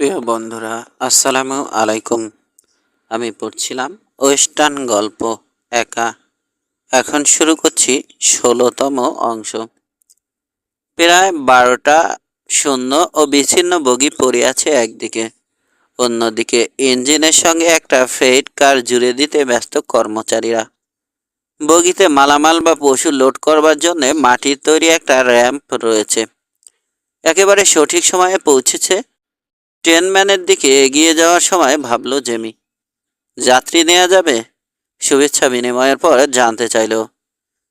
প্রিয় বন্ধুরা, আসসালামু আলাইকুম। আমি পড়ছিলাম ওয়েস্টার্ন গল্প একা। এখন শুরু করছি ১৬তম অংশ। প্রায় ১২টা শূন্য ও বিচ্ছিন্ন বগি পড়ে আছে একদিকে, অন্যদিকে ইঞ্জিনের সঙ্গে একটা ফ্রেইট কার জুড়ে দিতে ব্যস্ত কর্মচারীরা। বগিতে মালামাল বা পশু লোড করবার জন্য মাটির তৈরি একটা র্যাম্প রয়েছে। একেবারে সঠিক সময়ে পৌঁছেছে। ট্রেনম্যানের দিকে এগিয়ে যাওয়ার সময় ভাবল জেমি, যাত্রী নেওয়া যাবে? শুভেচ্ছা বিনিময়ের পর জানতে চাইল।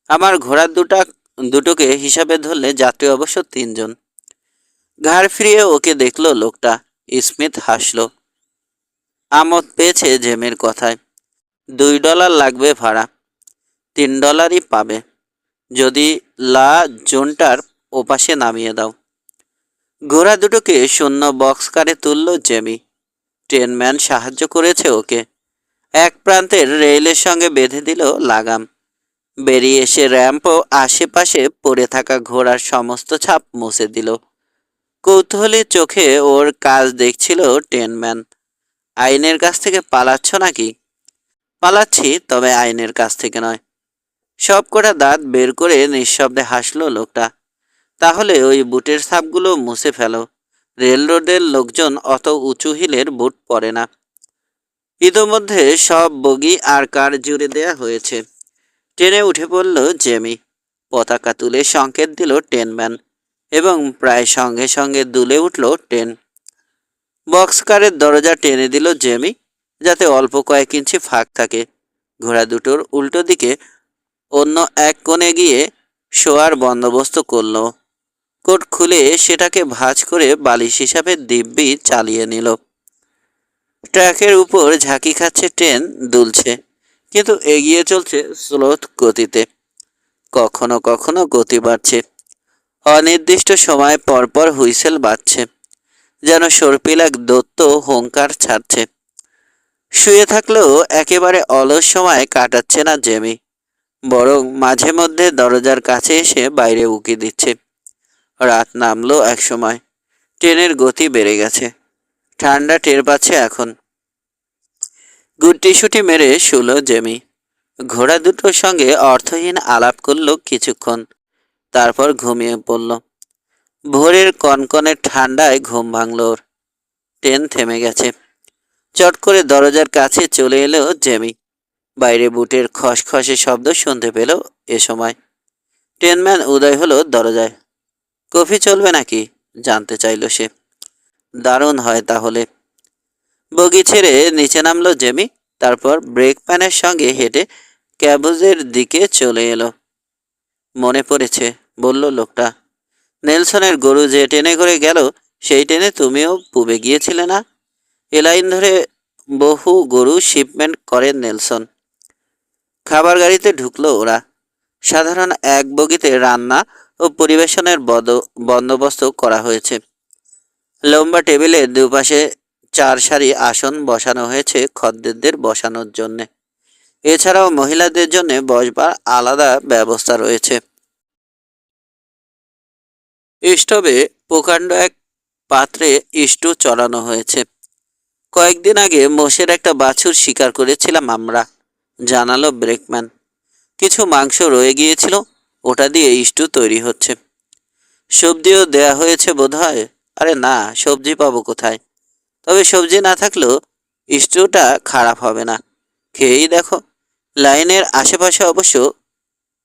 আমার ঘোড়ার দুটোকে হিসাবে ধরলে যাত্রী অবশ্য ৩ জন। ঘাড় ফিরিয়ে ওকে দেখল লোকটা। স্মিথ হাসল। আমোদ পেয়েছে জেমির কথায়। $2 লাগবে ভাড়া। $3ই পাবে যদি লা জোনটার ওপাশে নামিয়ে দাও। ঘোড়া দুটোকে শূন্য বক্স কারে তুলল জেমি। ট্রেনম্যান সাহায্য করেছে ওকে। এক প্রান্তের রেলের সঙ্গে বেঁধে দিল লাগাম। বেরিয়ে এসে র্যাম্প আশেপাশে পড়ে থাকা ঘোড়ার সমস্ত ছাপ মুছে দিল। কৌতূহলী চোখে ওর কাজ দেখছিল ট্রেনম্যান। আইনের কাছ থেকে পালাচ্ছ নাকি? পালাচ্ছি, তবে আইনের কাছ থেকে নয়। সব কটা দাঁত বের করে নিঃশব্দে হাসলো লোকটা। তাহলে ওই বুটের ছাপগুলো মুছে ফেলো। রেল রোডের লোকজন অত উঁচু হিলের বুট পরে না। ইতোমধ্যে সব বগি আর কার জুড়ে দেয়া হয়েছে। ট্রেনে উঠে পড়ল জেমি। পতাকা তুলে সংকেত দিল ট্রেনম্যান এবং প্রায় সঙ্গে সঙ্গে দুলে উঠল ট্রেন। বক্স কারের দরজা টেনে দিল জেমি, যাতে অল্প কয়েক ইঞ্চি ফাঁক থাকে। ঘোড়া দুটোর উল্টো দিকে অন্য এক কোণে গিয়ে শোয়ার বন্দোবস্ত করল। কোট খুলে সেটাকে ভাঁজ করে বালিশ হিসাবে দিব্যি চালিয়ে নিল। ট্র্যাকের উপর ঝাঁকি খাচ্ছে ট্রেন, দুলছে, কিন্তু এগিয়ে চলছে স্লোথ গতিতে। কখনো কখনো গতি বাড়ছে। অনির্দিষ্ট সময় পরপর হুইসেল বাজছে, যেন সর্পিল এক দত্ত হুঙ্কার ছাড়ছে। শুয়ে থাকলেও একেবারে অলস সময় কাটাচ্ছে না জেমি, বরং মাঝে মধ্যে দরজার কাছে এসে বাইরে উকি দিচ্ছে। রাত নামলো এক সময়। ট্রেনের গতি বেড়ে গেছে। ঠান্ডা টের পাচ্ছে এখন। গুটিসুটি মেরে শুল জেমি। ঘোড়া দুটোর সঙ্গে অর্থহীন আলাপ করল কিছুক্ষণ, তারপর ঘুমিয়ে পড়ল। ভোরের কনকনে ঠান্ডায় ঘুম ভাঙল ওর। ট্রেন থেমে গেছে। চট করে দরজার কাছে চলে এলো জেমি। বাইরে বুটের খসখসে শব্দ শুনতে পেল এ সময়। ট্রেনম্যান উদয় হলো দরজায়। কফি চলবে নাকি জানতে চাইল সে। দারুণ হয় তাহলে। বগি ছেড়ে নিচে নামলো জেমি, তারপর ব্রেক প্যানের সঙ্গে হেঁটে ক্যাবজের দিকে চলে এলো। মনে পড়েছে, বলল লোকটা। নেলসনের গরু যে ট্রেনে করে গেল, সেই ট্রেনে তুমিও পুবে গিয়েছিলে না? এ লাইন ধরে বহু গরু শিপমেন্ট করেন নেলসন। খাবার গাড়িতে ঢুকলো ওরা। সাধারণ এক বগিতে রান্না ও পরিবেশনের বন্দোবস্ত করা হয়েছে। লম্বা টেবিলের দুপাশে 4 সারি আসন বসানো হয়েছে খদ্দেরদের বসানোর জন্য। এছাড়াও মহিলাদের জন্য বসবার আলাদা ব্যবস্থা রয়েছে। স্টোভে প্রকাণ্ড এক পাত্রে স্টু চড়ানো হয়েছে। কয়েকদিন আগে মোষের একটা বাছুর শিকার করেছিলাম আমরা, জানালো ব্রেকম্যান। কিছু মাংস রয়ে গিয়েছিল, ওটা দিয়ে স্টু তৈরি হচ্ছে। সবজিও দেয়া হয়েছে বোধহয়। আরে না, সবজি পাবো কোথায়? তবে সবজি না থাকলেও স্টুটা খারাপ হবে না। খেয়েই দেখো। লাইনের আশেপাশে অবশ্য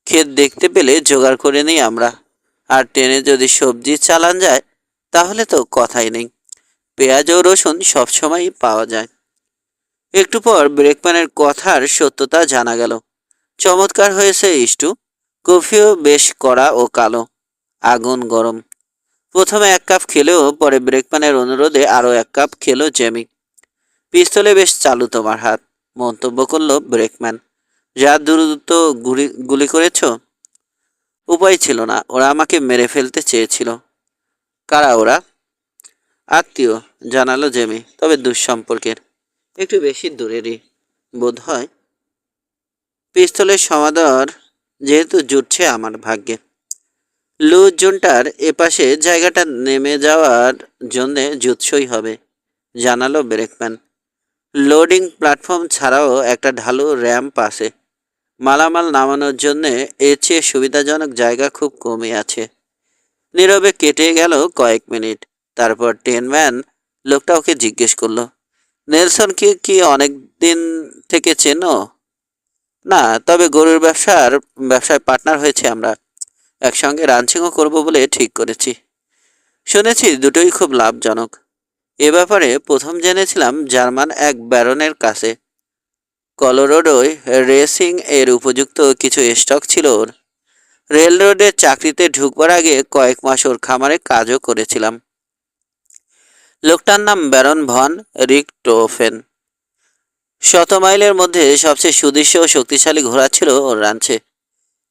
ক্ষেত দেখতে পেলে জোগাড় করে নিই আমরা। আর ট্রেনে যদি সবজি চালান যায়, তাহলে তো কথাই নেই। পেঁয়াজ ও রসুন সবসময়ই পাওয়া যায়। একটু পর ব্রেকম্যানের কথার সত্যতা জানা গেল। চমৎকার হয়েছে স্টু। কফিও বেশ কড়া ও কালো। আগুন গরম। প্রথমে 1 কাপ খেলেও পরে ব্রেকম্যানের অনুরোধে আরও 1 কাপ খেলো জেমি। পিস্তলে বেশ চালু তোমার হাত, মন্তব্য করলো ব্রেকম্যান। যা দ্রুত গুলি করেছ। উপায় ছিল না, ওরা আমাকে মেরে ফেলতে চেয়েছিল। কারা ওরা? আত্মীয়, জানালো জেমি, তবে দুঃসম্পর্কের। একটু বেশি দূরেরই বোধ হয়। পিস্তলের সমাদর যেহেতু জুটছে আমার ভাগ্যে। লুজ জোনটার এপাশে জায়গাটা নেমে যাওয়ার জন্যে জুৎসই হবে। জানালো ব্রেকম্যান। লোডিং প্ল্যাটফর্ম ছাড়াও একটা ঢালু র্যাম্প আছে। মালামাল নামানোর জন্য এর চেয়ে সুবিধাজনক জায়গা খুব কমই আছে। নীরবে কেটে গেল কয়েক মিনিট। তারপর টেনম্যান লোকটা ওকে জিজ্ঞেস করলো, নেলসনকে কি অনেক দিন থেকে চেনো? না, তবে গরুর ব্যবসায় পার্টনার হয়েছে আমরা। একসঙ্গে রানচিংও করব বলে ঠিক করেছি। শুনেছি দুটোই খুব লাভজনক। এ ব্যাপারে প্রথম জেনেছিলাম জার্মান এক ব্যারনের কাছে। কলোরাডোয় রেসিং এর উপযুক্ত কিছু স্টক ছিল ওর। রেল রোডের চাকরিতে ঢুকবার আগে কয়েক মাস ওর খামারে কাজও করেছিলাম। লোকটার নাম ব্যারন ভন রিকটোফেন। 100 মাইলের মধ্যে সবচেয়ে সুদৃশ্য ও শক্তিশালী ঘোড়া ছিল ওর রাঞ্চে।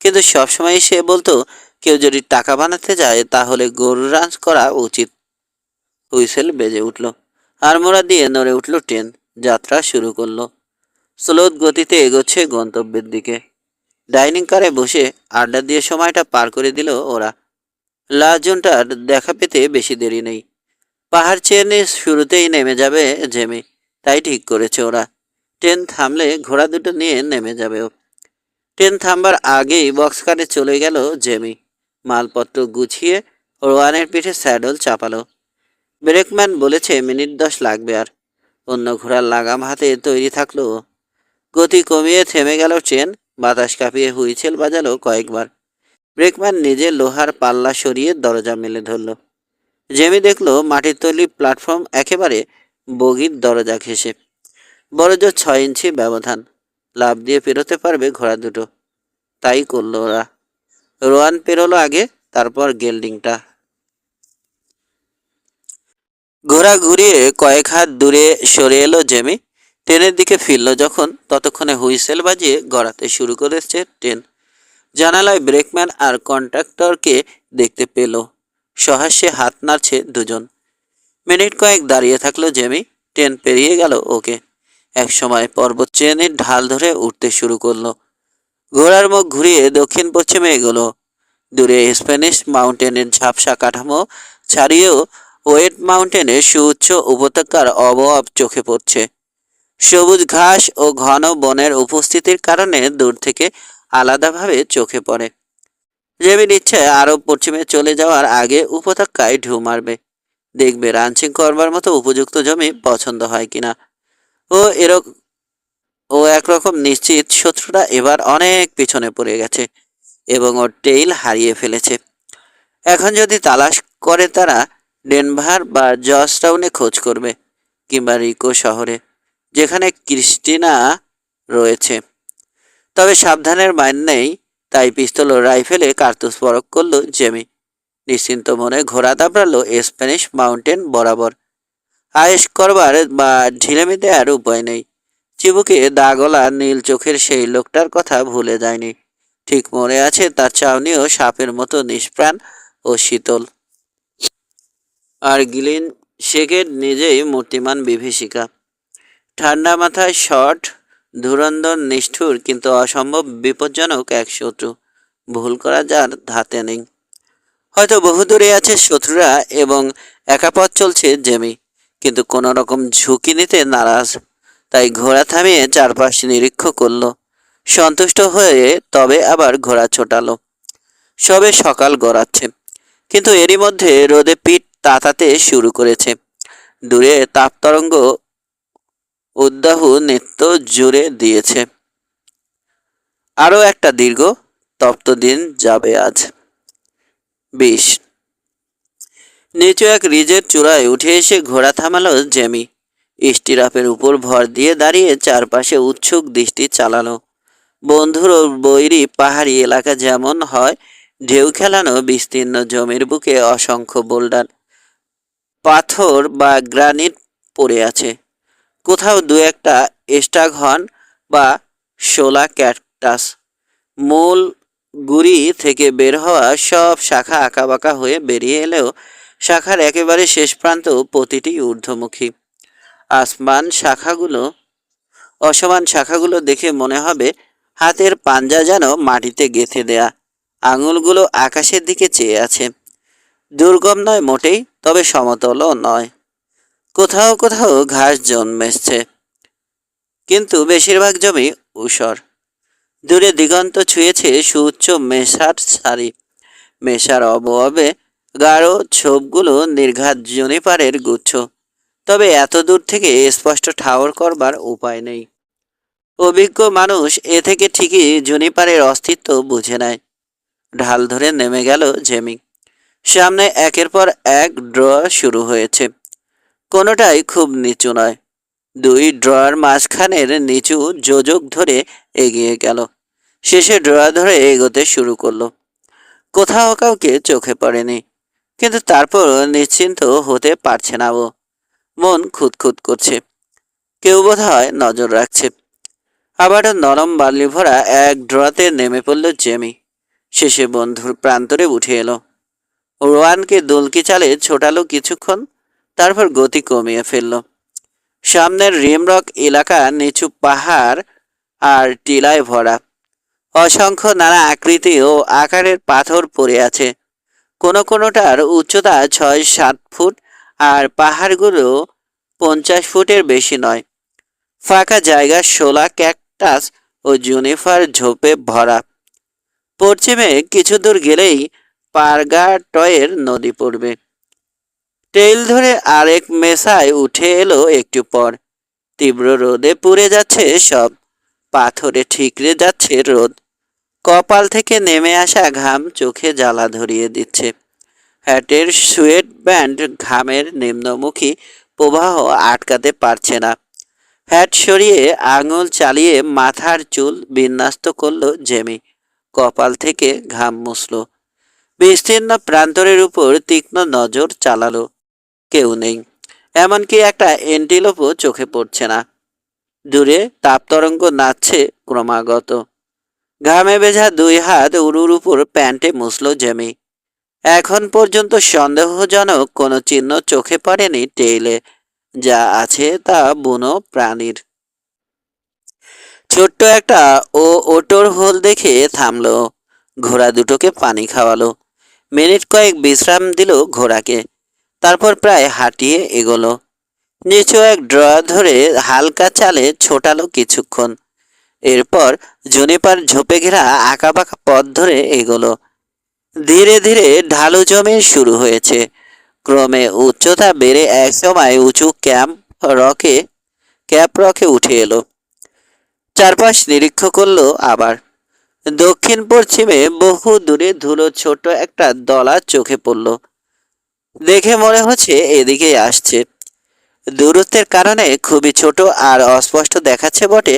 কিন্তু সবসময় সে বলতো, কেউ যদি টাকা বানাতে যায় তাহলে গরুর রাঞ্চ করা উচিত। হুইসেল বেজে উঠল। আড়মোড়া দিয়ে নড়ে উঠল ট্রেন। যাত্রা শুরু করলো। স্লোত গতিতে এগোচ্ছে গন্তব্যের দিকে। ডাইনিং কারে বসে আড্ডা দিয়ে সময়টা পার করে দিল ওরা। লাজনটার দেখা পেতে বেশি দেরি নেই। পাহাড় চেয়ে শুরুতেই নেমে যাবে জেমি, তাই ঠিক করেছে ওরা। ট্রেন থামলে ঘোড়া দুটো নিয়ে নেমে যাবে ও। ট্রেন থামবার আগেই বক্স কারে চলে গেল জেমি। মালপত্র গুছিয়ে রোয়ানের পিঠে স্যাডল চাপালো। ব্রেকম্যান বলেছে মিনিট 10 লাগবে আর। অন্য ঘোড়ার লাগাম হাতে তৈরি থাকলো। গতি কমিয়ে থেমে গেল ট্রেন। বাতাস কাঁপিয়ে হুইসেল বাজালো কয়েকবার। ব্রেকম্যান নিজে লোহার পাল্লা সরিয়ে দরজা মেলে ধরল। জেমি দেখলো মাটির তৈরি প্ল্যাটফর্ম একেবারে বগির দরজা ঘেঁষে। বড়জোর 6 ইঞ্চি ব্যবধান। লাফ দিয়ে পেরোতে পারবে ঘোড়া দুটো। তাই করলো ওরা। রোয়ান পেরোলো আগে, তারপর গেল্ডিংটা। ঘোড়া ঘুরিয়ে কয়েক হাত দূরে সরে এলো জেমি। ট্রেনের দিকে ফিরল যখন, ততক্ষণে হুইসেল বাজিয়ে গড়াতে শুরু করেছে ট্রেন। জানালায় ব্রেকম্যান আর কন্ট্রাক্টরকে দেখতে পেল। সহাস্যে হাত নাড়ছে দুজন। মিনিট কয়েক দাঁড়িয়ে থাকলো জেমি। ট্রেন পেরিয়ে গেল ওকে। এক সময় পর্বত ট্রেনের ঢাল ধরে উঠতে শুরু করলো। ঘোড়ার মুখ ঘুরিয়ে দক্ষিণ পশ্চিমে এগোলো। দূরে স্প্যানিশ মাউন্টেনের ঝাপসা কাঠামো ছাড়িয়েও ওয়েট মাউন্টেনের সুউচ্চ উপত্যকার অবয়ব চোখে পড়ছে। সবুজ ঘাস ও ঘন বনের উপস্থিতির কারণে দূর থেকে আলাদাভাবে চোখে পড়ে। জেমির ইচ্ছে আরো পশ্চিমে চলে যাওয়ার আগে উপত্যকায় ঢু মারবে। দেখবে রানচিং করবার মতো উপযুক্ত জমি পছন্দ হয় কিনা। ও এরকম ও একরকম নিশ্চিত শত্রুরা এবার অনেক পিছনে পড়ে গেছে এবং ওর টেইল হারিয়ে ফেলেছে। এখন যদি তালাশ করে তারা ডেনভার বা জর্জটাউনে খোঁজ করবে, কিংবা রিকো শহরে, যেখানে ক্রিস্টিনা রয়েছে। তবে সাবধানের মাইন নেই, তাই পিস্তল ও রাইফেলে কার্তুজ পরখ করল জেমি। নিশ্চিন্ত মনে ঘোড়া দাবড়ালো স্প্যানিশ মাউন্টেন বরাবর। আয়েশ করবার বা ঢিলেমি দেওয়ার উপায় নেই। চিবুকে দাগলা নীল চোখের সেই লোকটার কথা ভুলে যায়নি। ঠিক মনে আছে তার চাউনিও সাপের মতো নিষ্প্রাণ ও শীতল। আর গিলিন শেখের নিজেই মূর্তিমান বিভীষিকা। ঠান্ডা মাথায় শট, ধুরন্ধর নিষ্ঠুর কিন্তু অসম্ভব বিপজ্জনক এক শত্রু। ভুল করা যার ধাতে নেই। হয়তো বহুদূরে আছে শত্রুরা এবং একা পথ চলছে জেমি, কিন্তু কোনো রকম ঝুঁকি নিতে নারাজ। তাই ঘোড়া থামিয়ে চারপাশ নিরীক্ষ করল। সন্তুষ্ট হয়ে তবে আবার ঘোড়া ছোটালো। সবে সকাল গড়াচ্ছে, কিন্তু এরই মধ্যে রোদে পিঠ তাতাতে শুরু করেছে। দূরে তাপতরঙ্গ উদ্দাহু নৃত্য জুড়ে দিয়েছে। আরও একটা দীর্ঘ তপ্ত দিন যাবে আজ। 20। নিচু এক রিজের চূড়ায় উঠে এসে ঘোড়া থামালো জেমি। স্টিরাপের উপর ভর দিয়ে দাঁড়িয়ে চারপাশে উৎসুক দৃষ্টি চালালো। বন্ধুর ও বৈরী পাহাড়ি এলাকা যেমন হয়, ঢেউ খেলানো বিস্তীর্ণ জমির বুকে অসংখ্য বোল্ডার, পাথর বা গ্রানিট পড়ে আছে। কোথাও দু একটা স্টাগহর্ন বা শোলা ক্যাকটাস। মূল গুড়ি থেকে বের হওয়া সব শাখা আঁকাবাঁকা হয়ে বেরিয়ে এলেও শাখার একেবারে শেষ প্রান্ত প্রতিটি ঊর্ধ্বমুখী। অসমান শাখাগুলো দেখে মনে হবে হাতের পাঞ্জা যেন মাটিতে গেঁথে দেয়া। আঙুলগুলো আকাশের দিকে চেয়ে আছে। দুর্গম নয় মোটেই, তবে সমতলও নয়। কোথাও কোথাও ঘাস জন্মেছে, কিন্তু বেশিরভাগ জমি ঊষর। দূরে দিগন্ত ছুঁয়েছে সুউচ্চ মেষার সারি। মেষার অবয়বে গাঢ় ছোপগুলো নির্ঘাত জুনিপারের গুচ্ছ। তবে এত দূর থেকে স্পষ্ট ঠাওর করবার উপায় নেই। অভিজ্ঞ মানুষ এ থেকে ঠিকই জুনিপারের অস্তিত্ব বুঝে নেয়। ঢাল ধরে নেমে গেল জেমি। সামনে একের পর এক ড্র শুরু হয়েছে। কোনোটাই খুব নিচু নয়। দুই ড্রয়ার মাঝখানের নিচু যোজক ধরে এগিয়ে গেল। শেষে ড্রয়া ধরে এগোতে শুরু করলো। কোথাও কাউকে চোখে পড়েনি, কিন্তু তারপর নিশ্চিন্ত হতে পারছে না ও। মন খুঁতখুত করছে। কেউ বোধহয় নজর রাখছে। আবারও নরম বালি ভরা এক ড্রতে নেমে পড়ল জেমি। শেষে বন্ধুর প্রান্তরে উঠে এলো। রোয়ানকে দোলকি চালে ছোটালো কিছুক্ষণ, তারপর গতি কমিয়ে ফেলল। সামনের রিমরক এলাকা নিচু পাহাড় আর টিলায় ভরা। অসংখ্য নানা আকৃতি ও আকারের পাথর পড়ে আছে। কোনোটার উচ্চতা ৬-৭ ফুট, আর পাহাড়গুলো ৫০ ফুটের বেশি নয়। ফাঁকা জায়গা শোলা, ক্যাকটাস ও জুনিফার ঝোপে ভরা। পশ্চিমে কিছু দূর গেলেই পারগাটয়ের নদী পড়বে। টেইল ধরে আরেক মেসায় উঠে এলো একটু পর। তীব্র রোদে পুড়ে যাচ্ছে সব। পাথরে ঠিকরে যাচ্ছে রোদ। কপাল থেকে নেমে আসা ঘাম চোখে জ্বালা ধরিয়ে দিচ্ছে। হ্যাটের সুয়েট ব্যান্ড ঘামের নিম্নমুখী প্রবাহ আটকাতে পারছে না। হ্যাট সরিয়ে আঙুল চালিয়ে মাথার চুল বিন্যস্ত করল জেমি। কপাল থেকে ঘাম মুছল। বিস্তীর্ণ প্রান্তরের উপর তীক্ষ্ণ নজর চালালো। কেউ নেই। এমনকি একটা এন্টিলোপও চোখে পড়ছে না। দূরে তাপতরঙ্গ নাচছে ক্রমাগত। ঘামে ভেজা দুই হাত উরুর উপর প্যান্টে মুছল জেমি। এখন পর্যন্ত সন্দেহজনক কোনো চিহ্ন চোখে পড়েনি টেইলে। যা আছে তা বুনো প্রাণীর। ছোট্ট একটা ওটোর হোল দেখে থামলো। ঘোড়া দুটোকে পানি খাওয়ালো। মিনিট কয়েক বিশ্রাম দিল ঘোড়াকে। তারপর প্রায় হাঁটিয়ে এগোলো। নিচু এক ড্রয়ার ধরে হালকা চালে ছোটালো কিছুক্ষণ। এরপর জুনিপার ঝোপে ঘেরা আঁকাবাঁকা পথ ধরে এগোলো। ধীরে ধীরে ঢালু জমি শুরু হয়েছে। ক্রমে উচ্চতা বেড়ে একসময় উঁচু ক্যাপ রকে উঠে এলো। চারপাশ নিরীক্ষ করলো আবার। দক্ষিণ পশ্চিমে বহু দূরে ধুলো ছোট একটা দলা চোখে পড়ল। দেখে মনে হচ্ছে এদিকেই আসছে। দূরত্বের কারণে খুবই ছোট আর অস্পষ্ট দেখাচ্ছে বটে,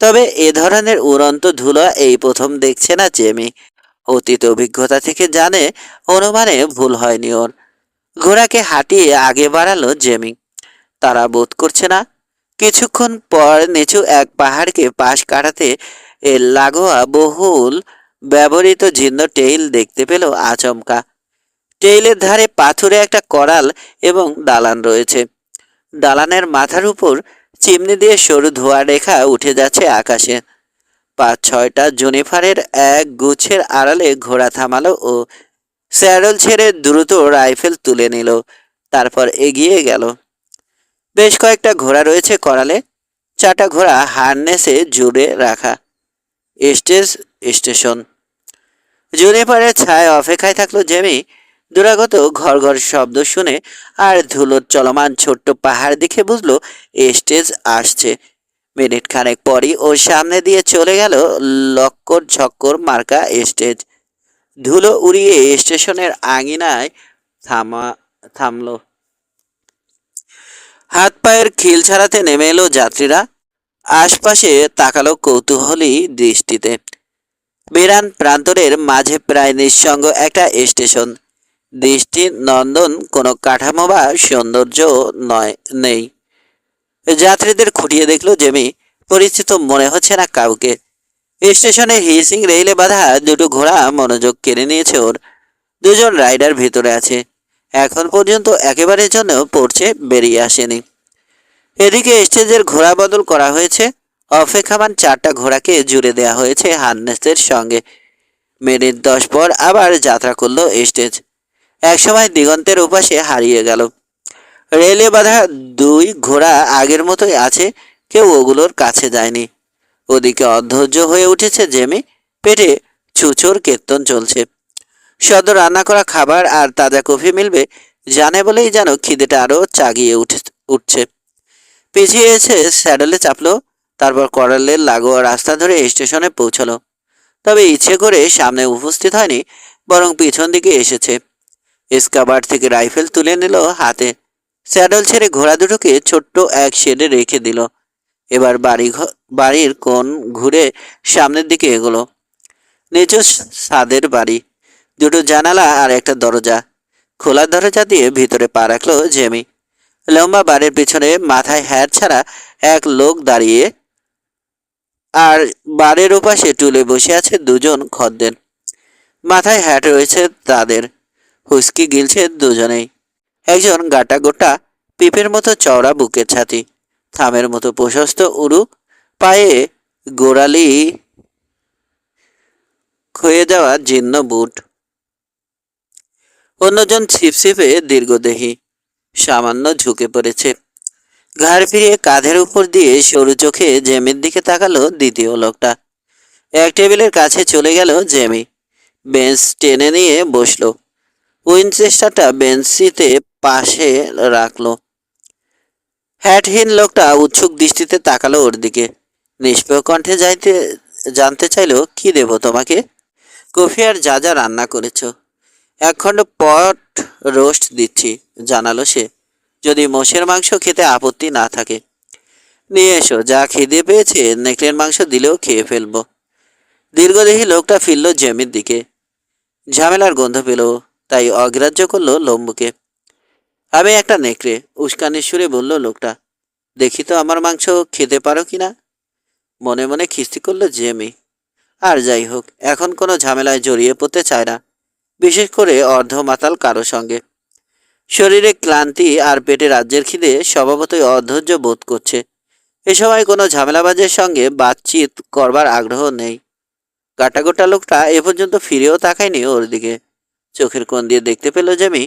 তবে এ ধরনের উড়ন্ত ধুলো এই প্রথম দেখছে না জেমি। অতীত অভিজ্ঞতা থেকে জানে অনুমানে ভুল হয়নি ওর। ঘোড়াকে হাঁটিয়ে আগে বাড়ালো জেমি। তারা বোধ করছে না। কিছুক্ষণ পর নিচু এক পাহাড়কে পাশ কাটাতে এর লাগোয়া বহুল ব্যবহৃত জীর্ণ টেইল দেখতে পেল আচমকা। টেইলের ধারে পাথুরে একটা করাল এবং দালান রয়েছে। দালানের মাথার উপর চিমনি দিয়ে সরু ধোঁয়া রেখা উঠে যাচ্ছে আকাশে। ৫-৬টা জুনিফারের এক গুচ্ছের আড়ালে ঘোড়া থামালো ও স্যাডল ছেড়ে দ্রুত রাইফেল তুলে নিল। তারপর এগিয়ে গেল। বেশ কয়েকটা ঘোড়া রয়েছে করালে। 4টা ঘোড়া হারনেসে জুড়ে রাখা। স্টেশন। জুনিপারের ছায় অপেক্ষায় থাকলো জেমি। দূরাগত ঘর ঘর শব্দ শুনে আর ধুলোর চলমান ছোট্ট পাহাড় দেখে বুঝলো স্টেজ আসছে। মিনিট খানেক পরই ওর সামনে দিয়ে চলে গেল লক্কর ঝক্কর মার্কা স্টেজ। ধুলো উড়িয়ে স্টেশনের আঙিনায় থামলো। হাত পায়ের খিল ছাড়াতে নেমে এলো যাত্রীরা। আশপাশে তাকালো কৌতূহলী দৃষ্টিতে। বেরান প্রান্তরের মাঝে প্রায় নিঃসঙ্গ একটা স্টেশন। দৃষ্টি নন্দন কোনো কাঠামো বা সৌন্দর্য নেই। যাত্রীদের খুঁটিয়ে দেখলো জেমি। পরিচিত মনে হচ্ছে না কাউকে। স্টেশনে হিসিং রেইলে বাঁধা দুটো ঘোড়া মনোযোগ কেড়ে নিয়েছে ওর। দুজন রাইডার ভিতরে আছে। এখন পর্যন্ত একেবারের জন্য পড়ছে বেরিয়ে আসেনি। এদিকে স্টেজের ঘোড়া বদল করা হয়েছে। অপেক্ষামান 4টা ঘোড়াকে জুড়ে দেওয়া হয়েছে হার্নেসের সঙ্গে। মিনিট 10 পর আবার যাত্রা করলো স্টেজ। একসময় দিগন্তের উপাসে হারিয়ে গেল। রেলে বাঁধা দুই ঘোড়া আগের মতোই আছে, কেউ ওগুলোর কাছে যায়নি। ওদিকে অধৈর্য হয়ে উঠেছে জেমি, পেটে ছুঁচোর কীর্তন চলছে। সদ্য রান্না করা খাবার আর তাজা কফি মিলবে জানে বলেই যেন খিদেটা আরো চাগিয়ে উঠছে। পিছিয়ে এসে স্যাডেলে চাপলো, তারপর করালের লাগোয়া রাস্তা ধরে স্টেশনে পৌঁছালো। তবে ইচ্ছে করে সামনে উপস্থিত হয়নি, বরং পিছন দিকে এসেছে। স্কাবার্ড থেকে রাইফেল তুলে নিল হাতে। স্যাডেল ছেড়ে ঘোড়া দুটোকে ছোট্ট এক শেডে রেখে দিল। এবার বাড়ির কোণ ঘুরে সামনের দিকে এগোলো। নিচু ছাদের বাড়ি, দুটো জানালা আর একটা দরজা। খোলা দরজা দিয়ে ভিতরে পা রাখলো জেমি। লম্বা বাড়ির পিছনে মাথায় হ্যাট ছাড়া এক লোক দাঁড়িয়ে, আর বাড়ির ওপাশে টুলে বসে আছে দুজন খদ্দের। মাথায় হ্যাট রয়েছে তাদের, হুস্কি গিলছে দুজনেই। একজন গাটা গোটা, পিপের মতো চওড়া বুকের ছাতি, থামের মতো প্রশস্ত উরু, পায়ে গোড়ালি ক্ষয়ে যাওয়া জীর্ণ বুট। অন্যজন ছিপছিপে দীর্ঘদেহী, সামান্য ঝুঁকে পড়েছে। ঘাড় ফিরিয়ে কাঁধের উপর দিয়ে সরু চোখে জেমির দিকে তাকালো দ্বিতীয় লোকটা। এক টেবিলের কাছে চলে গেল জেমি, বেঞ্চ টেনে নিয়ে বসলো। উইনচেস্টারটা বেঞ্চিতে পাশে রাখলো। হ্যাটহীন লোকটা উৎসুক দৃষ্টিতে তাকালো ওর দিকে। নিষ্প্রিয় কণ্ঠে জানতে চাইলো, কি দেব তোমাকে? কফি আর যা যা রান্না করেছ। এক খণ্ড পট রোস্ট দিচ্ছি, জানালো সে, যদি মোষের মাংস খেতে আপত্তি না থাকে। নিয়ে এসো, যা খিদে পেয়েছে নেকড়ের মাংস দিলেও খেয়ে ফেলবো। দীর্ঘদেহী লোকটা ফিরল জেমির দিকে। ঝামেলার গন্ধ পেল, তাই অগ্রাহ্য করলো লম্বুকে। আমি একটা নেকড়ে, উস্কানির সুরে বলল লোকটা। দেখি তো আমার মাংস খেতে পারো কিনা। মনে মনে খিস্তি করলো জেমি। আর যাই হোক, এখন কোনো ঝামেলায় জড়িয়ে পড়তে চায় না, বিশেষ করে অর্ধমাতাল কারো সঙ্গে। শরীরে ক্লান্তি আর পেটে রাজ্যের খিদে স্বভাবতই অধৈর্য বোধ করছে। এ সময় কোনো ঝামেলাবাজের সঙ্গে বাতচিত করবার আগ্রহ নেই। গাটাগোটা লোকটা এ পর্যন্ত ফিরেও তাকায়নি ওর দিকে। চোখের কোণ দিয়ে দেখতে পেল জেমি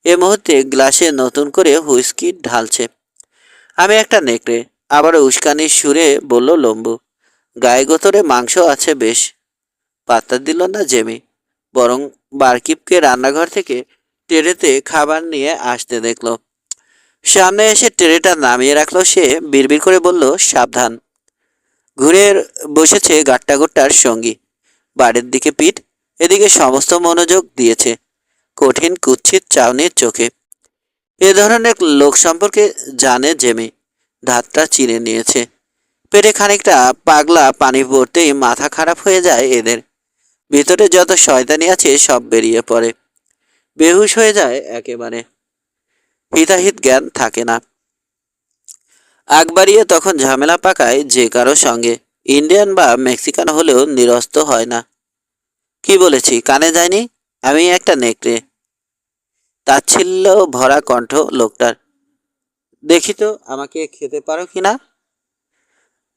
এ মুহূর্তে গ্লাসে নতুন করে হুইস্কি ঢালছে। আমি একটা নেকড়ে, আবারও উস্কানির সুরে বলল লম্বু। গায়ে গোতরে মাংস আছে বেশ। পাত্তা দিল না জেমি, বরং বারকিপকে রান্নাঘর থেকে ট্রেতে খাবার নিয়ে আসতে দেখল। সামনে এসে ট্রেটা নামিয়ে রাখলো সে, বিড়বিড় করে বলল, সাবধান। ঘুরে বসেছে গাট্টাগোট্টার সঙ্গী, বাড়ির দিকে পিঠ, এদিকে সমস্ত মনোযোগ দিয়েছে কঠিন কুৎসিত চাউনির চোখে। এ ধরনের লোক সম্পর্কে জানে জেমি, ধাতটা চিনে নিয়েছে। পেটে খানিকটা পাগলা পানি পড়তেই মাথা খারাপ হয়ে যায় এদের। ভিতরে যত শয়তানি আছে সব বেরিয়ে পড়ে, বেহুশ হয়ে যায় একেবারে। হিতাহিত জ্ঞান থাকে না। আগ বাড়িয়ে তখন ঝামেলা পাকায় যে কারো সঙ্গে, ইন্ডিয়ান বা মেক্সিকান হলেও নিরস্ত হয় না। কি বলেছি কানে যায়নি? আমি একটা নেকড়ে। তাচ্ছিল্য ভরা কণ্ঠ লোকটার। দেখি তো আমাকে খেতে পারো কিনা।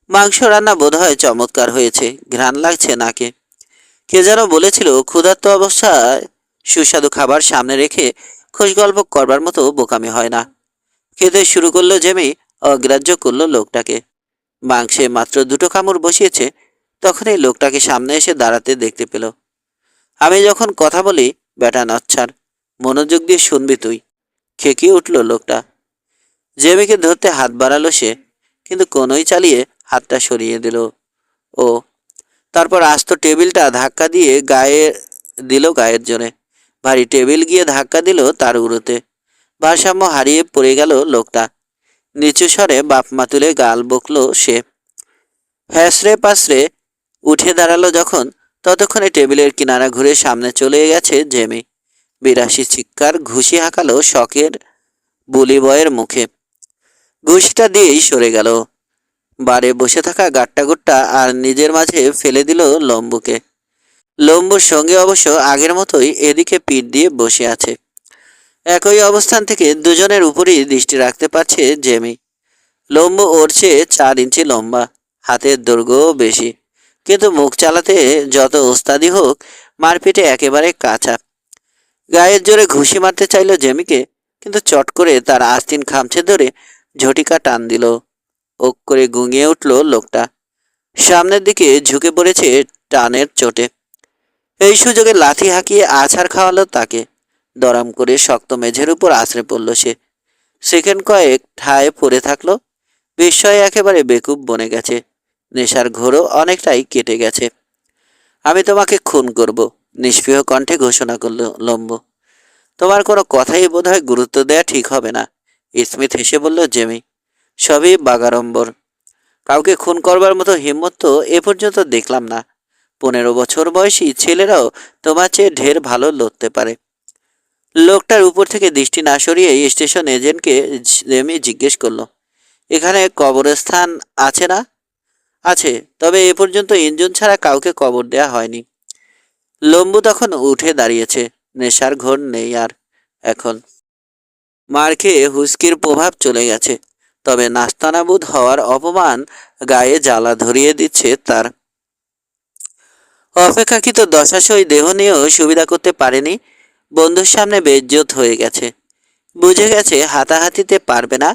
মাংস রান্না বোধহয় চমৎকার হয়েছে, ঘ্রাণ লাগছে নাকে। কে যেন বলেছিল, ক্ষুধার্ত অবস্থায় সুস্বাদু খাবার সামনে রেখে খোশ গল্প করবার মতো বোকামি হয় না। খেতে শুরু করলো জেমি, অগ্রাহ্য করলো লোকটাকে। মাংসে মাত্র দুটো কামড় বসিয়েছে, তখনই লোকটাকে সামনে এসে দাঁড়াতে দেখতে পেল। আমি যখন কথা বলি, বেটা নচ্ছার, মনোযোগ দিয়ে শুনবি তুই। খেকিয়ে উঠল লোকটা। জেমিকে ধরতে হাত বাড়ালো সে, কিন্তু কোনোই চালিয়ে হাতটা সরিয়ে দিল ও। তারপর আস্ত টেবিলটা ধাক্কা দিয়ে গায়ের জোরে। ভারী টেবিল গিয়ে ধাক্কা দিল তার উড়োতে। ভারসাম্য হারিয়ে পড়ে গেল লোকটা। নিচু স্বরে বাপমা তুলে গাল বকলো সে। হ্যাসরে পাশরে উঠে দাঁড়ালো যখন, ততক্ষণে টেবিলের কিনারা ঘুরে সামনে চলে গেছে জেমি। বিরাশি চিৎকার ঘুষি হাঁকালো শখের বুলি বয়ের মুখে। ঘুষিটা দিয়েই সরে গেল। বারে বসে থাকা গাট্টাগুট্টা আর নিজের মাঝে ফেলে দিল লম্বুকে। লম্বুর সঙ্গে অবশ্য আগের মতোই এদিকে পিঠ দিয়ে বসে আছে। একই অবস্থান থেকে দুজনের উপরই দৃষ্টি রাখতে পারছে জেমি। লম্বু ওর চেয়ে 4 ইঞ্চি লম্বা, হাতের দৈর্ঘ্যও বেশি, কিন্তু মুখ চালাতে যত ওস্তাদি হোক, মারপিটে একেবারে কাঁচা। গায়ের জোরে ঘুষি মারতে চাইল জেমিকে, কিন্তু চট করে তার আস্তিন খামচে ধরে ঝটিকা টান দিল। ওক করে গুঙিয়ে উঠল লোকটা। সামনের দিকে ঝুঁকে পড়েছে টানের চোটে। এই সুযোগে লাথি হাঁকিয়ে আছাড় খাওয়ালো তাকে। দরাম করে শক্ত মেঝের উপর আছড়ে পড়ল সে। সেকেন্ড কয়েক ঠায় পড়ে থাকলো। বিস্ময়ে একেবারে বেকুব বনে গেছে। নেশার ঘোরও অনেকটাই কেটে গেছে। আমি তোমাকে খুন করব, নিষ্প্রিয় কণ্ঠে ঘোষণা করল লম্ব। তোমার কোনো কথাই বোধহয় গুরুত্ব দেয়া ঠিক হবে না, স্মিথ হেসে বলল জেমি। সবই বাগাড়ম্বর। কাউকে খুন করবার মতো হিম্মত তো এ পর্যন্ত দেখলাম না। 15 বছর বয়সী ছেলেরাও তোমার চেয়ে ঢের ভালো লড়তে পারে। লোকটার উপর থেকে দৃষ্টি না সরিয়ে স্টেশন এজেন্টকে জেমি জিজ্ঞেস করলো, এখানে কবরস্থান আছে না? আছে, তবে এ পর্যন্ত ইঞ্জিন ছাড়া কাউকে কবর দেয়া হয়নি। লম্বু তখন উঠে দাঁড়িয়েছে। নেশার ঘোর নেই আর এখন। মার খেয়ে হুস্কির প্রভাব চলে গেছে, তবে নাস্তানাবুদ হওয়ার অপমান গায়ে জ্বালা ধরিয়ে দিচ্ছে তার। অপেক্ষাকৃত দশাসই দেহ নিয়েও সুবিধা করতে পারেনি। বন্ধুর সামনে বেইজ্জত হয়ে গেছে। বুঝে গেছে হাতাহাতিতে পারবে না।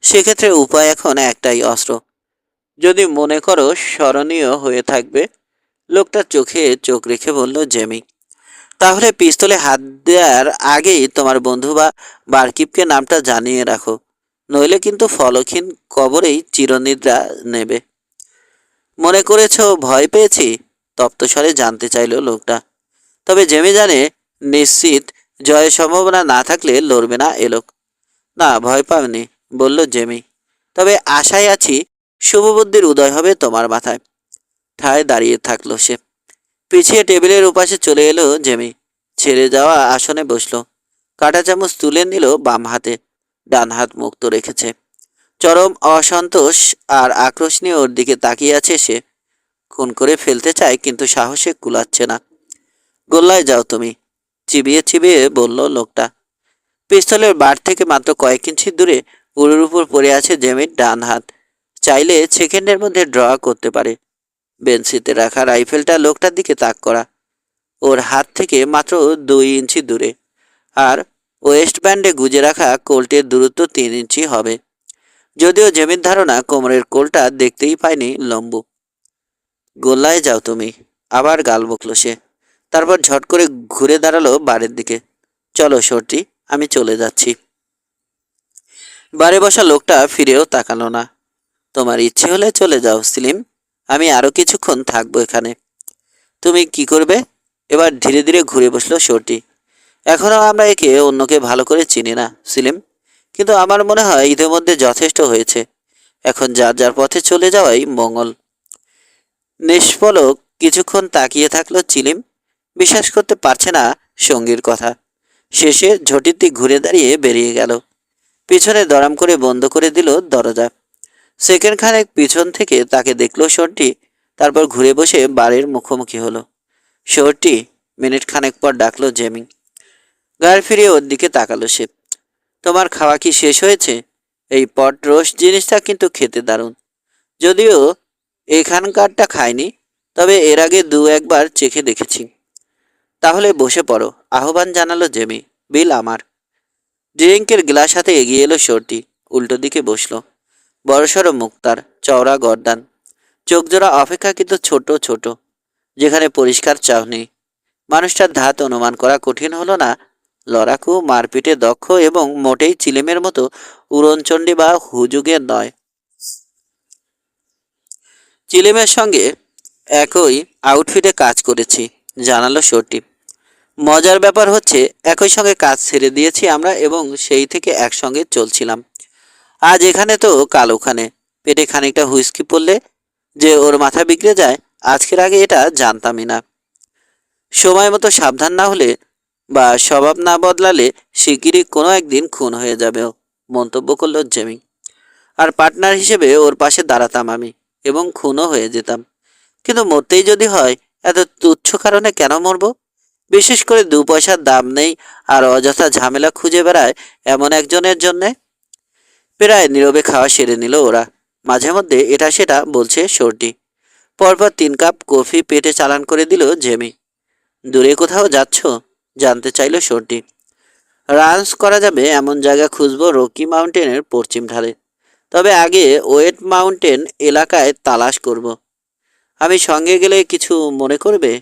সেক্ষেত্রে উপায় এখন একটাই, অস্ত্র। যদি মনে করো স্মরণীয় হয়ে থাকবে। লোকটা চোখে চোখ রেখে বলল জেমি। তাহলে পিস্তলে হাত দেওয়ার আগেই তোমার বন্ধু বা বারকিপকে নামটা জানিয়ে রাখো, নইলে কিন্তু ফলকহীন কবরেই চিরনিদ্রা নেবে। মনে করেছ ভয় পেয়েছি? তপ্তস্বরে জানতে চাইল লোকটা। তবে জেমি জানে নিশ্চিত জয়ের সম্ভাবনা না থাকলে লড়বে না এ লোক। না, ভয় পাওনি, বলল জেমি। তবে আশায় আছি শুভবুদ্ধির উদয় হবে তোমার মাথায়। ঠায় দাঁড়িয়ে থাকলো সে। পিছিয়ে টেবিলের উপাশে চলে এলো জেমি। ছেড়ে যাওয়া আসনে বসলো। কাঁটা চামচ তুলে নিল বাম হাতে। ডান হাত মুক্ত রেখেছে। চরম অসন্তোষ আর আক্রোশ নিয়ে ওর দিকে তাকিয়ে আছে সে। খুন করে ফেলতে চায়, কিন্তু সাহসে কুলাচ্ছে না। গোল্লায় যাও তুমি, চিবিয়ে চিবিয়ে বলল লোকটা। পিস্তলের বার থেকে মাত্র কয়েক ইঞ্চি দূরে উড়ের উপর পড়ে আছে জেমির ডান হাত। চাইলে সেকেন্ডের মধ্যে ড্র করতে পারে। বেঞ্চিতে রাখা রাইফেলটা লোকটার দিকে তাক করা। ওর হাত থেকে মাত্র 2 ইঞ্চি দূরে। আর ওয়েস্ট ব্যান্ডে গুজে রাখা কোল্টের দূরত্ব 3 ইঞ্চি হবে। যদিও জেমির ধারণা কোমরের কোলটা দেখতেই পায়নি লম্বু। গোল্লায় যাও তুমি, আবার গাল বকল সে। তারপর ঝট করে ঘুরে দাঁড়ালো বারের দিকে। চলো সর্টি, আমি চলে যাচ্ছি। বারে বসা লোকটা ফিরেও তাকালো না। তোমার ইচ্ছে হলে চলে যাও সিলিম, আমি আরো কিছুক্ষণ থাকবো এখানে। তুমি কি করবে? এবার ধীরে ধীরে ঘুরে বসলো সর্টি। এখনো আমরা একে অন্যকে ভালো করে চিনি না সিলিম, কিন্তু আমার মনে হয় ইতিমধ্যে যথেষ্ট হয়েছে। এখন যার যার পথে চলে যাওয়াই মঙ্গল। নিষ্পলক কিছুক্ষণ তাকিয়ে থাকলো চিলিম। বিশ্বাস করতে পারছে না সঙ্গীর কথা। শেষে ঝটিতি ঘুরে দাঁড়িয়ে বেরিয়ে গেল। পিছনে দরাম করে বন্ধ করে দিল দরজা। সেকেন্ড খানেক পিছন থেকে তাকে দেখলো শর্টি। তারপর ঘুরে বসে বাড়ির মুখোমুখি হলো। শর্টি, মিনিট খানেক পর ডাকলো জেমি। গায়ে ফিরিয়ে ওর দিকে তাকালো সে। তোমার খাওয়া কি শেষ হয়েছে? এই পট রোস্ট জিনিসটা কিন্তু খেতে দারুণ। যদিও এখানকারটা খাইনি, তবে এর আগে 2-1 বার চেখে দেখেছি। তাহলে বসে পড়ো, আহ্বান জানালো জেমি। বিল আমার। ড্রিঙ্কের গ্লাস হাতে এগিয়ে এলো শর্টি। উল্টো দিকে বসলো। বড়সড় মুখ তার, চওড়া গর্দান, চোখজোড়া অপেক্ষাকৃত ছোট ছোট, যেখানে পরিষ্কার চাহনি। মানুষটার ধাত অনুমান করা কঠিন হলো না। লড়াকু, মারপিটে দক্ষ এবং মোটেই চিলেমের মতো উড়নচণ্ডী বা হুজুগের নয়। চিলেমের সঙ্গে একই আউটফিটে কাজ করেছি, জানালো শর্টি। মজার ব্যাপার হচ্ছে একই সঙ্গে কাজ ছেড়ে দিয়েছি আমরা এবং সেই থেকে একসঙ্গে চলছিলাম। আজ এখানে তো কাল ওখানে। পেটে খানিকটা হুইস্কি পড়লে যে ওর মাথা বিগড়ে যায়, আজকের আগে এটা জানতামই না। সময় মতো সাবধান না হলে বা স্বভাব না বদলালে শিগগিরই কোনো একদিন খুন হয়ে যাবে ও, মন্তব্য করল জেমি। আর পার্টনার হিসেবে ওর পাশে দাঁড়াতাম আমি, এবং খুনও হয়ে যেতাম। কিন্তু মরতেই যদি হয়, এত তুচ্ছ কারণে কেন মরব? বিশেষ করে 2 পয়সার দাম নেই আর অযথা ঝামেলা খুঁজে বেড়ায় এমন একজনের জন্যে। প্রায় নীরবে খাওয়া সেরে নিল ওরা। মাঝে মধ্যে এটা সেটা বলছে শর্টি। পরপর 3 কাপ কফি পেটে চালান করে দিল জেমি। দূরে কোথাও যাচ্ছ? জানতে চাইল শর্টি। রান্স করা যাবে এমন জায়গা খুঁজবো রকি মাউন্টেনের পশ্চিম ঢালে। তবে আগে ওয়েট মাউন্টেন এলাকায় তালাশ করব। আমি সঙ্গে গেলে কিছু মনে করবে?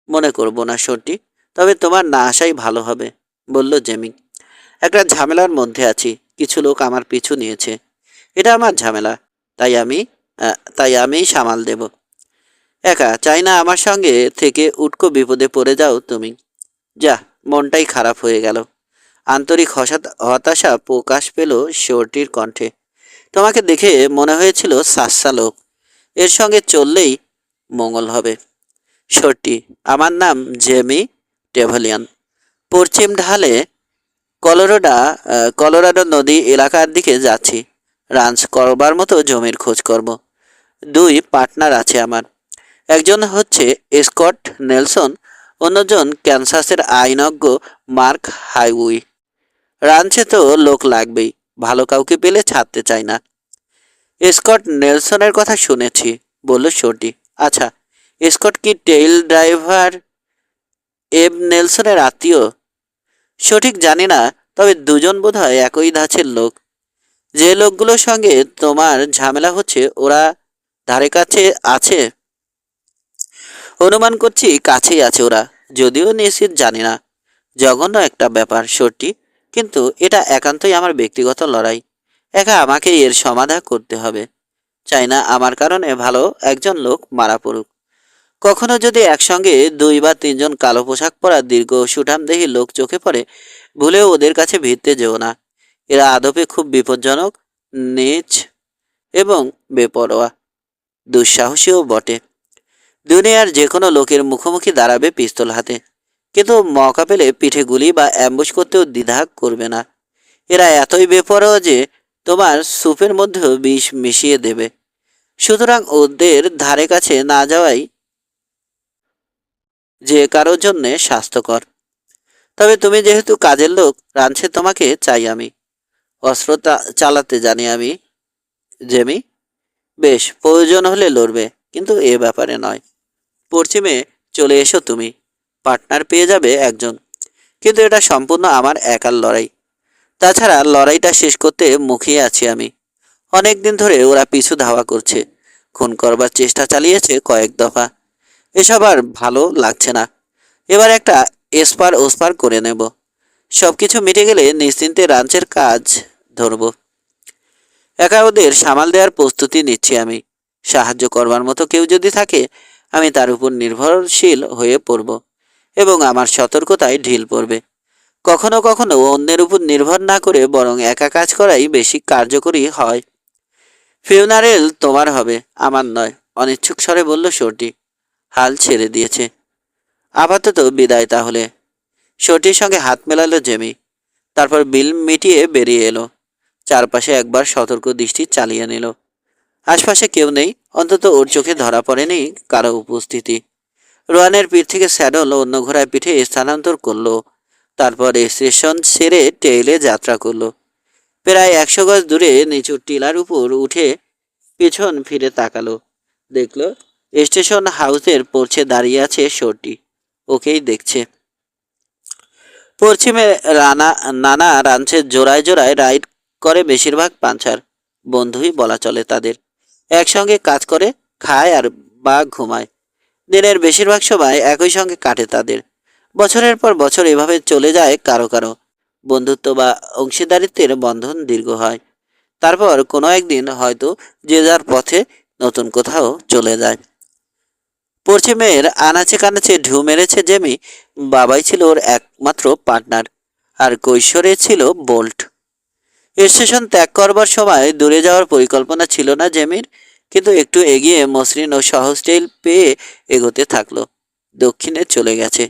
মনে করব না সর্টি, তবে তোমার না আসাই ভালো হবে, বলল জেমি। একটা ঝামেলার মধ্যে আছি, কিছু লোক আমার পিছু নিয়েছে। এটা আমার ঝামেলা, তাই আমি তাই আমি সামাল দেব। একা চাই না আমার সঙ্গে থেকে উটকো বিপদে পড়ে যাও তুমি। যা, মনটাই খারাপ হয়ে গেল। আন্তরিক হতাশা প্রকাশ পেল শোরটির কণ্ঠে। তোমাকে দেখে মনে হয়েছিল সাচ্চা লোক, এর সঙ্গে চললেই মঙ্গল হবে। শোরটি, আমার নাম জেমি টেভলিয়ান। পশ্চিম ঢালে কলোরাডা কলোরাডো নদী এলাকার দিকে যাচ্ছি। রাঞ্চ করবার মতো জমির খোঁজ করব। দুই পার্টনার আছে আমার। একজন হচ্ছে স্কট নেলসন, অন্যজন ক্যানসাসের আইনজ্ঞ মার্ক হাইউই। রাঞ্চে তো লোক লাগবেই, ভালো কাউকে পেলে ছাড়তে চাই না। স্কট নেলসনের কথা শুনেছি, বলল শোরটি। আচ্ছা, স্কট কি টেইল ড্রাইভার এব নেলসনের আত্মীয়? সঠিক জানি না, তবে দুজন বোধহয় একই ধাঁচের লোক। যে লোকগুলোর সঙ্গে তোমার ঝামেলা হচ্ছে ওরা ধারে কাছে আছে। অনুমান করছি কাছেই আছে ওরা, যদিও নিশ্চিত জানি না। জঘন্য একটা ব্যাপার সত্যি, কিন্তু এটা একান্তই আমার ব্যক্তিগত লড়াই। একা আমাকে এর সমাধা করতে হবে। চাই না আমার কারণে ভালো একজন লোক মারা পড়ুক। কখনো যদি একসঙ্গে দুই বা তিনজন কালো পোশাক পরা দীর্ঘ সুঠামদেহী লোক চোখে পড়ে, ভুলেও ওদের কাছে ভিড়তে যেও না। এরা আদপে খুব বিপজ্জনক, নীচ এবং বেপরোয়া, দুঃসাহসীও বটে। দুনিয়ার যে কোনো লোকের মুখোমুখি দাঁড়াবে পিস্তল হাতে, কিন্তু মৌকা পেলে পিঠে গুলি বা অ্যাম্বুশ করতেও দ্বিধা করবে না। এরা এতই বেপরোয়া যে তোমার স্যুপের মধ্যেও বিষ মিশিয়ে দেবে। সুতরাং ওদের ধারে কাছে না যাওয়াই যে কারোর জন্যে স্বাস্থ্যকর। তবে তুমি যেহেতু কাজের লোক, রাঞ্চে তোমাকে চাই আমি। অস্ত্র চালাতে জানি আমি, জেমি। বেশ, প্রয়োজন হলে লড়বে, কিন্তু এ ব্যাপারে নয়। পশ্চিমে চলে এসো তুমি, পার্টনার পেয়ে যাবে একজন। কিন্তু এটা সম্পূর্ণ আমার একার লড়াই। তাছাড়া লড়াইটা শেষ করতে মুখিয়ে আছি আমি। অনেক দিন ধরে ওরা পিছু ধাওয়া করছে, খুন করবার চেষ্টা চালিয়েছে কয়েক দফা। এসব আর ভালো লাগছে না। এবার একটা এসপার ওসপার করে নেব। সব কিছু মিটে গেলে নিশ্চিন্তে রাঞ্চের কাজ ধরব। একা ওদের সামাল দেওয়ার প্রস্তুতি নিচ্ছি আমি। সাহায্য করবার মতো কেউ যদি থাকে, আমি তার উপর নির্ভরশীল হয়ে পড়ব এবং আমার সতর্কতায় ঢিল পড়বে। কখনো কখনো অন্যের উপর নির্ভর না করে বরং একা কাজ করাই বেশি কার্যকরী হয়। ফিউনারেল তোমার হবে, আমার নয়, অনিচ্ছুক স্বরে বলল শোরটি। হাল ছেড়ে দিয়েছে। আপাতত বিদায় তাহলে। শোরটির সঙ্গে হাত মেলালো জেমি, তারপর বিল মিটিয়ে বেরিয়ে এলো। চারপাশে একবার সতর্ক দৃষ্টি চালিয়ে নিল। আশপাশে কেউ নেই, অন্তত ওর চোখে ধরা পড়েনি কারো উপস্থিতি। রোয়ানের পিঠ থেকে স্যাডল অন্য ঘোড়ায় পিঠে স্থানান্তর করলো। তারপর স্টেশন ছেড়ে টেইলে যাত্রা করলো। প্রায় 100 গজ দূরে নিচু টিলার উপর উঠে পিছন ফিরে তাকালো। দেখলো স্টেশন হাউসের পড়ছে দাঁড়িয়ে আছে শোরটি, ওকেই দেখছে। পশ্চিমে নানা রাঞ্চের জোড়ায় জোড়ায় রাইড করে বেশিরভাগ পাঞ্চার, বন্ধুই বলা চলে তাদের। একসঙ্গে কাজ করে, খায় আর বা ঘুমায়। দিনের বেশিরভাগ সময় একই সঙ্গে কাটে তাদের। বছরের পর বছর এভাবে চলে যায় কারো কারো। বন্ধুত্ব বা অংশীদারিত্বের বন্ধন দীর্ঘ হয়। তারপর কোনো একদিন হয়তো যে যার পথে নতুন কোথাও চলে যায়। পশ্চিমের আনাচে কানাচে ঢু মেরেছে জেমি। বাবাই ছিল ওর একমাত্র পার্টনার, আর কৈশোরে ছিল বোল্ট। স্টেশন ত্যাগ করবার সময় দূরে যাওয়ার পরিকল্পনা ছিল না জেমির, কিন্তু একটু এগিয়ে মসৃণ ও সহজ টেইল পেয়ে এগোতে থাকলো। দক্ষিণে চলে গেছে।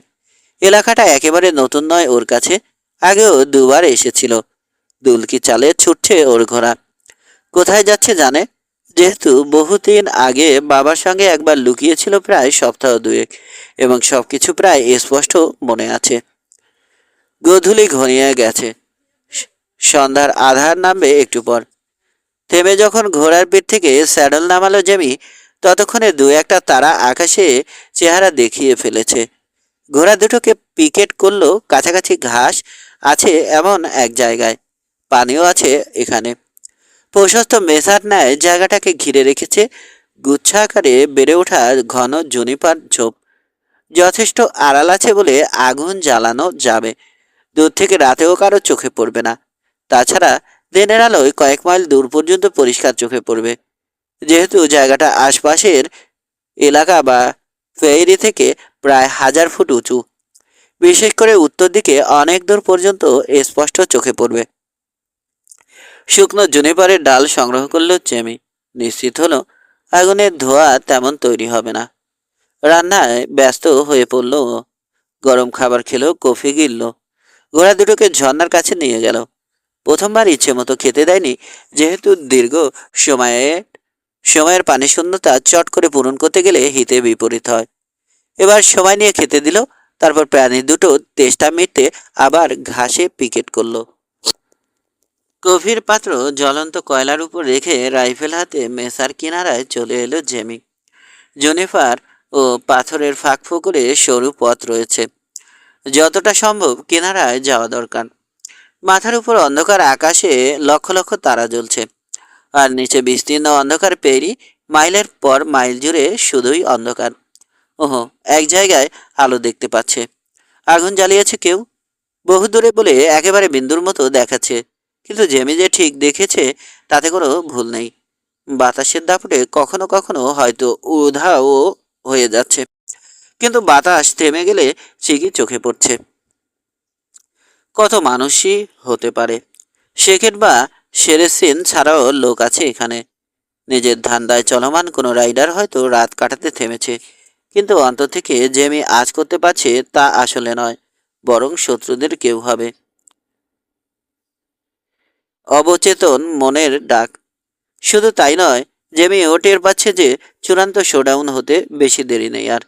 এলাকাটা একেবারে নতুন নয় ওর কাছে, আগেও দুবার এসেছিল। দুলকি চালে ছুটছে ওর ঘোড়া। কোথায় যাচ্ছে জানে, যেহেতু বহুদিন আগে বাবার সঙ্গে একবার লুকিয়েছিল প্রায় সপ্তাহ দুয়েক, এবং সবকিছু প্রায় স্পষ্ট মনে আছে। গোধূলি ঘনিয়ে গেছে। সন্ধ্যার আধার নামবে একটু পর। থেমে যখন ঘোড়ার পিঠ থেকে স্যাডল নামালো জেমি, ততক্ষণে দু একটা তারা আকাশে চেহারা দেখিয়ে ফেলেছে। ঘোড়া দুটোকে পিকেট করলো কাছাকাছি ঘাস আছে এমন এক জায়গায়। পানিও আছে এখানে। প্রশস্ত মেসার ন্যায় জায়গাটাকে ঘিরে রেখেছে গুচ্ছা আকারে বেড়ে ওঠা ঘন জুনিপার ঝোপ। যথেষ্ট আড়াল আছে বলে আগুন জ্বালানো যাবে। দূর থেকে রাতেও কারো চোখে পড়বে না। তাছাড়া দিনের আলোয় কয়েক মাইল দূর পর্যন্ত পরিষ্কার চোখে পড়বে। যেহেতু জায়গাটা আশপাশের এলাকা বা ফেরি থেকে প্রায় 1000 ফুট উঁচু, বিশেষ করে উত্তর দিকে অনেক দূর পর্যন্ত স্পষ্ট চোখে পড়বে। শুকনো জুনিপারের ডাল সংগ্রহ করল জেমি। নিশ্চিত হলো আগুনের ধোঁয়া তেমন তৈরি হবে না। রান্নায় ব্যস্ত হয়ে পড়ল ও। গরম খাবার খেলো, কফি গিলল। ঘোড়া দুটোকে ঝর্ণার কাছে নিয়ে গেল। প্রথমবার ইচ্ছে মতো খেতে দেয়নি, যেহেতু দীর্ঘ সময়ে সময়ের পানি শূন্যতা চট করে পূরণ করতে গেলে হিতে বিপরীত হয়। এবার সময় নিয়ে খেতে দিল। তারপর প্রাণী দুটো তেষ্টা মিটতে আবার ঘাসে পিকেট করলো। গভীর পাত্র জ্বলন্ত কয়লার উপর রেখে রাইফেল হাতে মেসার কিনারায় চলে এলো জেমি। জেনিফার ও পাথরের ফাঁক ফোকরে সরু পথ রয়েছে। যতটা সম্ভব কিনারায় যাওয়া দরকার। মাথার উপর অন্ধকার আকাশে লক্ষ লক্ষ তারা জ্বলছে। আর নিচে বিস্তীর্ণ অন্ধকার পেরি মাইলের পর মাইল জুড়ে শুধুই অন্ধকার। ওহো, এক জায়গায় আলো দেখতে পাচ্ছে। আগুন জ্বালিয়েছে কেউ। বহু দূরে বলে একেবারে বিন্দুর মতো দেখাচ্ছে, কিন্তু জেমি যে ঠিক দেখেছে তাতে কোনো ভুল নেই। বাতাসের দাপটে কখনো কখনো হয়তো উধাও হয়ে যাচ্ছে, কিন্তু বাতাস থেমে গেলে ঠিকই চোখে পড়ছে। কত মানুষই হতে পারে। শেখের বা সেরেসিন ছাড়াও লোক আছে এখানে। নিজের ধান্দায় চলমান কোনো রাইডার হয়তো রাত কাটাতে থেমেছে, কিন্তু অন্তর থেকে জেমি আজ করতে পারছে তা আসলে নয়, বরং শত্রুদের কেউ হবে। অবচেতন মনের ডাক। শুধু তাই নয়, জেমিও টের পাচ্ছে যে চূড়ান্ত শোডাউন হতে বেশি দেরি নেই আর।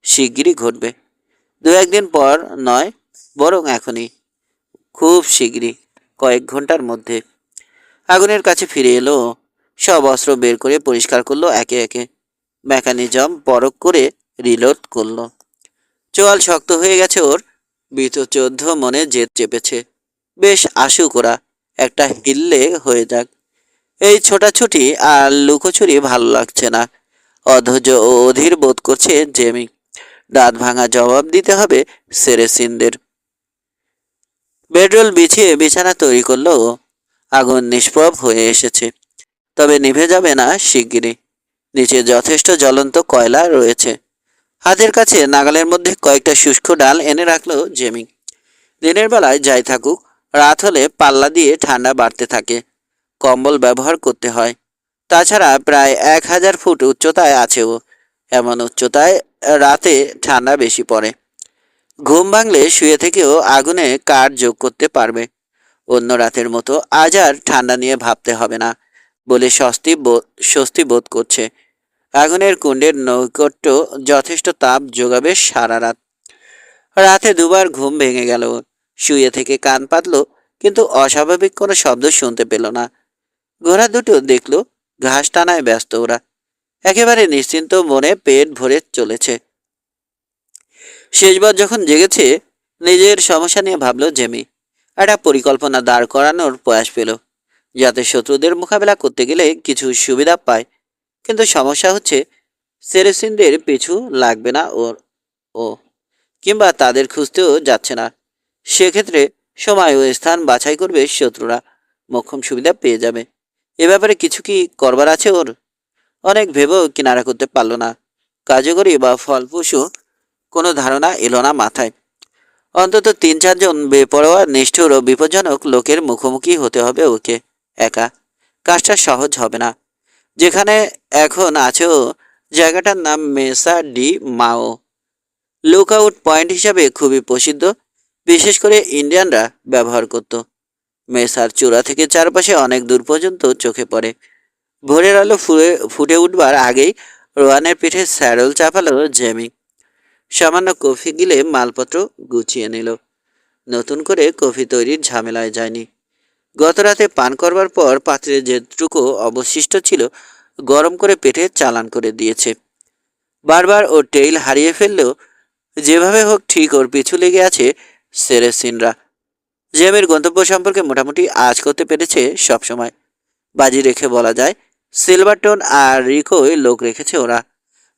শিগগিরই ঘটবে। দু একদিন পর নয়, বরং এখনই। খুব শিগগিরই, কয়েক ঘন্টার মধ্যে। আগুনের কাছে ফিরে এলো। সব অস্ত্র বের করে পরিষ্কার করলো একে একে। মেকানিজম পরখ করে রিলোড করলো। চোয়াল শক্ত হয়ে গেছে ওর। বীতচোদ্দ মনে জেদ চেপেছে। বেশ আসুক ওরা, একটা হিললে হয়ে যাক। এই ছোটাছুটি আর লুকোচুরি ভালো লাগছে না। অধৈর্য ও অধীর বোধ করছে জেমি। দাঁত ভাঙা জবাব দিতে হবে সেরেসিনদের। বেডরোল বিছিয়ে বিছানা তৈরি করলো ও। আগুন নিষ্প্রভ হয়ে এসেছে, তবে নিভে যাবে না শিগগিরই। নিচে যথেষ্ট জ্বলন্ত কয়লা রয়েছে। হাতের কাছে নাগালের মধ্যে কয়েকটা শুষ্ক ডাল এনে রাখলো জেমি। দিনের বেলায় যাই থাকুক, রাত হলে পাল্লা দিয়ে ঠান্ডা বাড়তে থাকে। কম্বল ব্যবহার করতে হয়। তাছাড়া প্রায় 1000 ফুট উচ্চতায় আছে ও। এমন উচ্চতায় রাতে ঠান্ডা বেশি পড়ে। ঘুম ভাঙলে শুয়ে থেকেও আগুনে কাঠ যোগ করতে পারবে। অন্য রাতের মতো আজ আর ঠান্ডা নিয়ে ভাবতে হবে না বলে স্বস্তি বোধ করছে। আগুনের কুণ্ডের নৈকট্য যথেষ্ট তাপ যোগাবে সারা রাত। রাতে দুবার ঘুম ভেঙে গেল। শুয়ে থেকে কান পাতল, কিন্তু অস্বাভাবিক কোনো শব্দ শুনতে পেল না। ঘোড়া দুটো দেখল ঘাস টানায় ব্যস্ত ওরা। একেবারে নিশ্চিন্ত মনে পেট ভরে চলেছে। শেষবার যখন জেগেছে, নিজের সমস্যা নিয়ে ভাবল জেমি। একটা পরিকল্পনা দাঁড় করানোর প্রয়াস পেল, যাতে শত্রুদের মোকাবেলা করতে গেলে কিছু সুবিধা পায়। কিন্তু সমস্যা হচ্ছে সেরেসিনদের পিছু লাগবে না ওর। ও কিংবা তাদের খুঁজতেও যাচ্ছে না। সেক্ষেত্রে সময় ও স্থান বাছাই করবে শত্রুরা, মোক্ষম সুবিধা পেয়ে যাবে। এ ব্যাপারে কিছু কি করবার আছে ওর? অনেক ভেবেও কিনারা করতে পারল না। কার্যকরী বা ফলপ্রসূ কোনো ধারণা এলো না মাথায়। অন্তত 3-4 জন বেপরোয়া, নিষ্ঠুর ও বিপজ্জনক লোকের মুখোমুখি হতে হবে ওকে। একা কাজটা সহজ হবে না। যেখানে এখন আছে ও, জায়গাটার নাম মেসা ডি মাও। লুক আউট পয়েন্ট হিসাবে খুবই প্রসিদ্ধ, বিশেষ করে ইন্ডিয়ানরা ব্যবহার করত। মেসার চূড়া থেকে চারপাশে অনেক দূর পর্যন্ত চোখে পড়ে। ভোরের আলো ফুটে উঠবার আগেই রোয়ানের পিঠে স্যারল চাপালো জেমি। সামান্য কফি গিলে মালপত্র গুছিয়ে নিল। নতুন করে কফি তৈরির ঝামেলায় যায়নি। গত রাতে পান করবার পর পাত্রে যেটুকু অবশিষ্ট ছিল গরম করে পেটে চালান করে দিয়েছে। বারবার ওর টেইল হারিয়ে ফেললেও যেভাবে হোক ঠিক ওর পিছু লেগে আছে সেরেসিনরা। জেমির গন্তব্য সম্পর্কে মোটামুটি আজ করতে পেরেছে সবসময়। বাজি রেখে বলা যায় সিলভারটন আর রিকোয় লোক রেখেছে ওরা।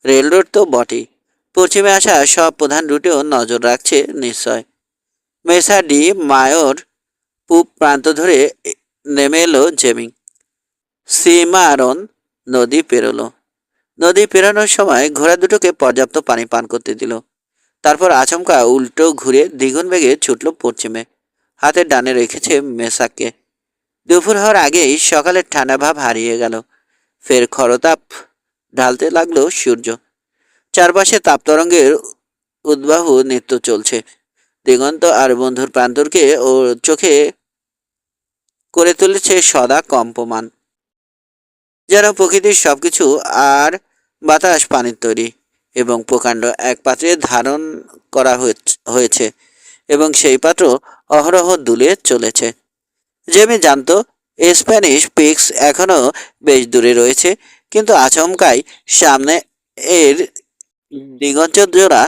রেল রোড তো বটেই, পশ্চিমে আসা সব প্রধান রুটেও নজর রাখছে নিশ্চয়। মেসা ডি মায়োর পূব প্রান্ত ধরে নেমে এলো জেমি। সিমারন নদী পেরোলো। নদী পেরোনোর সময় ঘোড়া দুটোকে পর্যাপ্ত পানি পান করতে দিল। তারপর আচমকা উল্টো ঘুরে দ্বিগুণ বেগে ছুটল পশ্চিমে। হাতের ডানে রেখেছে মেসাকে। দুপুর হওয়ার আগেই সকালের ঠান্ডা ভাব হারিয়ে গেল। ফের খরতাপ ঢালতে লাগলো সূর্য। চারপাশে তাপতরঙ্গের উদ্বাহু নৃত্য চলছে। দিগন্ত আর বন্ধুর প্রান্তরকে ও চোখে করে তুলেছে সদা কম্পমান। যেন প্রকৃতির সবকিছু আর বাতাস পানির তৈরি এবং প্রকাণ্ড এক পাত্রে ধারণ করা হয়েছে এবং সেই পাত্র অহরহ দুলে চলেছে। জেমি জানতো স্প্যানিশ পিক্স এখনো বেশ দূরে রয়েছে, কিন্তু আচমকাই সামনে এর দিগঞ্জোরা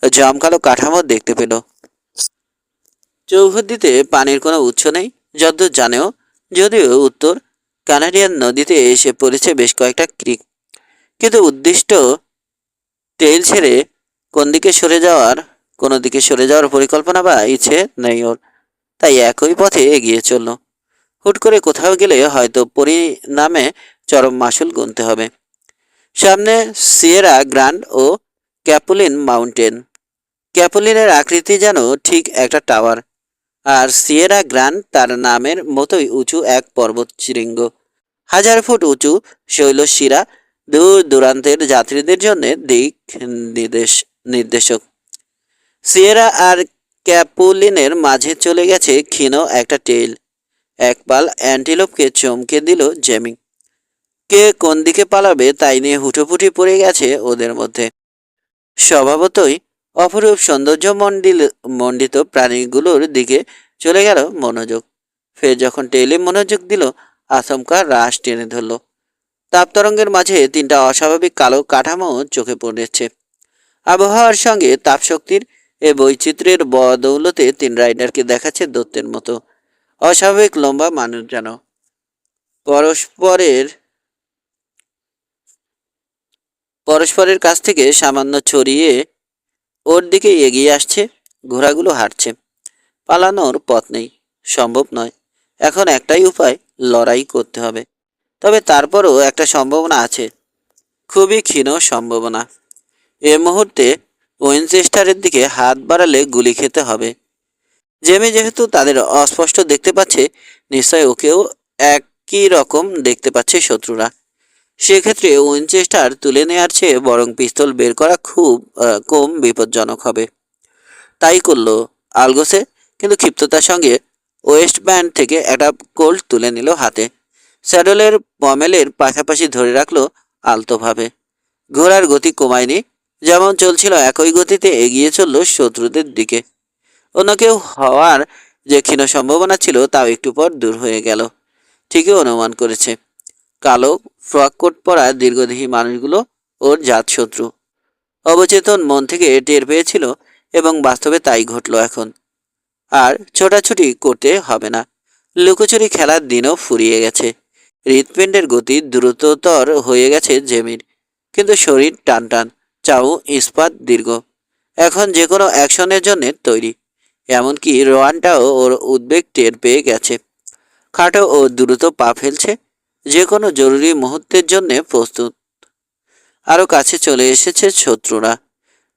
জমকালো কাঠামো দেখতে পেল। চৌহদ্দিতে পানির কোনো উৎস নেই যদ্দূর জানেও, যদিও উত্তর কানাডিয়ান নদীতে এসে পড়েছে বেশ কয়েকটা ক্রিক, কিন্তু উদ্দিষ্ট টেইল ছেড়ে কোনো দিকে সরে যাওয়ার পরিকল্পনা বা ইচ্ছে নেই ওর। তাই একই পথে এগিয়ে চলল। হুট করে কোথাও গেলে হয়তো পরিণামে চরম মাসুল গুনতে হবে। সামনে সিয়েরা গ্র্যান্ড ও ক্যাপুলিন মাউন্টেন। ক্যাপুলিনের আকৃতি যেন ঠিক একটা টাওয়ার, আর সিয়েরা গ্র্যান্ড তার নামের মতোই উঁচু এক পর্বত শৃঙ্গ। 1000 ফুট উঁচু শৈলশিরা, দূর দূরান্তের যাত্রীদের জন্য দিক নির্দেশক। সিয়েরা আর ক্যাপুলিনের মাঝে চলে গেছে ক্ষীণ একটা টেইল। এক পাল অ্যান্টিলোপকে চমকে দিল জেমি। কে কোন দিকে পালাবে তাই নিয়ে হুটোপুটি পড়ে গেছে ওদের মধ্যে। স্বভাবতই অপরূপ সৌন্দর্য মণ্ডিত প্রাণীগুলোর দিকে চলে গেল মনোযোগ। ফের যখন টেইলে মনোযোগ দিল, আচমকা রাশ টেনে ধরল। তাপতরঙ্গের মাঝে 3টা অস্বাভাবিক কালো কাঠামো চোখে পড়েছে। আবহাওয়ার সঙ্গে তাপশক্তির এ বৈচিত্র্যের বদৌলতে 3 রাইডারকে দেখাচ্ছে দত্তের মতো। অস্বাভাবিক লম্বা মানুষ যেন পরস্পরের পরস্পরের কাছ থেকে সামান্য ছড়িয়ে ওর দিকে এগিয়ে আসছে। ঘোড়াগুলো হাঁটছে। পালানোর পথ নেই, সম্ভব নয়। এখন একটাই উপায়, লড়াই করতে হবে। তবে তারপরও একটা সম্ভাবনা আছে, খুবই ক্ষীণ সম্ভাবনা। এ মুহূর্তে উইনচেস্টারের দিকে হাত বাড়ালে গুলি খেতে হবে। জেমি যেহেতু তাদের অস্পষ্ট দেখতে পাচ্ছে, নিশ্চয় ওকেও একই রকম দেখতে পাচ্ছে শত্রুরা। সেক্ষেত্রে উইনচেস্টার তুলে নেওয়ার চেয়ে বরং পিস্তল বের করা খুব কম বিপজ্জনক হবে। তাই করলো আলগোসে, কিন্তু ক্ষিপ্ততার সঙ্গে ওয়েস্ট ব্যান্ড থেকে একটা কোল্ট তুলে নিল হাতে। স্যাডলের পমেলের পাশাপাশি ধরে রাখলো আলতোভাবে। ঘোড়ার গতি কমায়নি, যেমন চলছিল একই গতিতে এগিয়ে চলল শত্রুদের দিকে। অন্য কেউ হওয়ার যে ক্ষীণ সম্ভাবনা ছিল তাও একটু পর দূর হয়ে গেল। ঠিকই অনুমান করেছে, কালো ফ্রক কোট পরা দীর্ঘদেহী মানুষগুলো ওর জাতশত্রু। অবচেতন মন থেকে টের পেয়েছিল এবং বাস্তবে তাই ঘটল এখন। আর ছোটাছুটি করতে হবে না। লুকোচুরি খেলার দিনও ফুরিয়ে গেছে। হৃৎপিণ্ডের গতি দ্রুততর হয়ে গেছে জেমির, কিন্তু শরীর টানটান, চাউ ইস্পাত দীর্ঘ। এখন যে কোনো অ্যাকশনের জন্য তৈরি। এমনকি রোয়ানটাও ওর উদ্বেগ টের পেয়ে গেছে। খাটো ও দ্রুত পা ফেলছে, যে কোনো জরুরি মুহূর্তের জন্য প্রস্তুত। আরও কাছে চলে এসেছে শত্রুরা।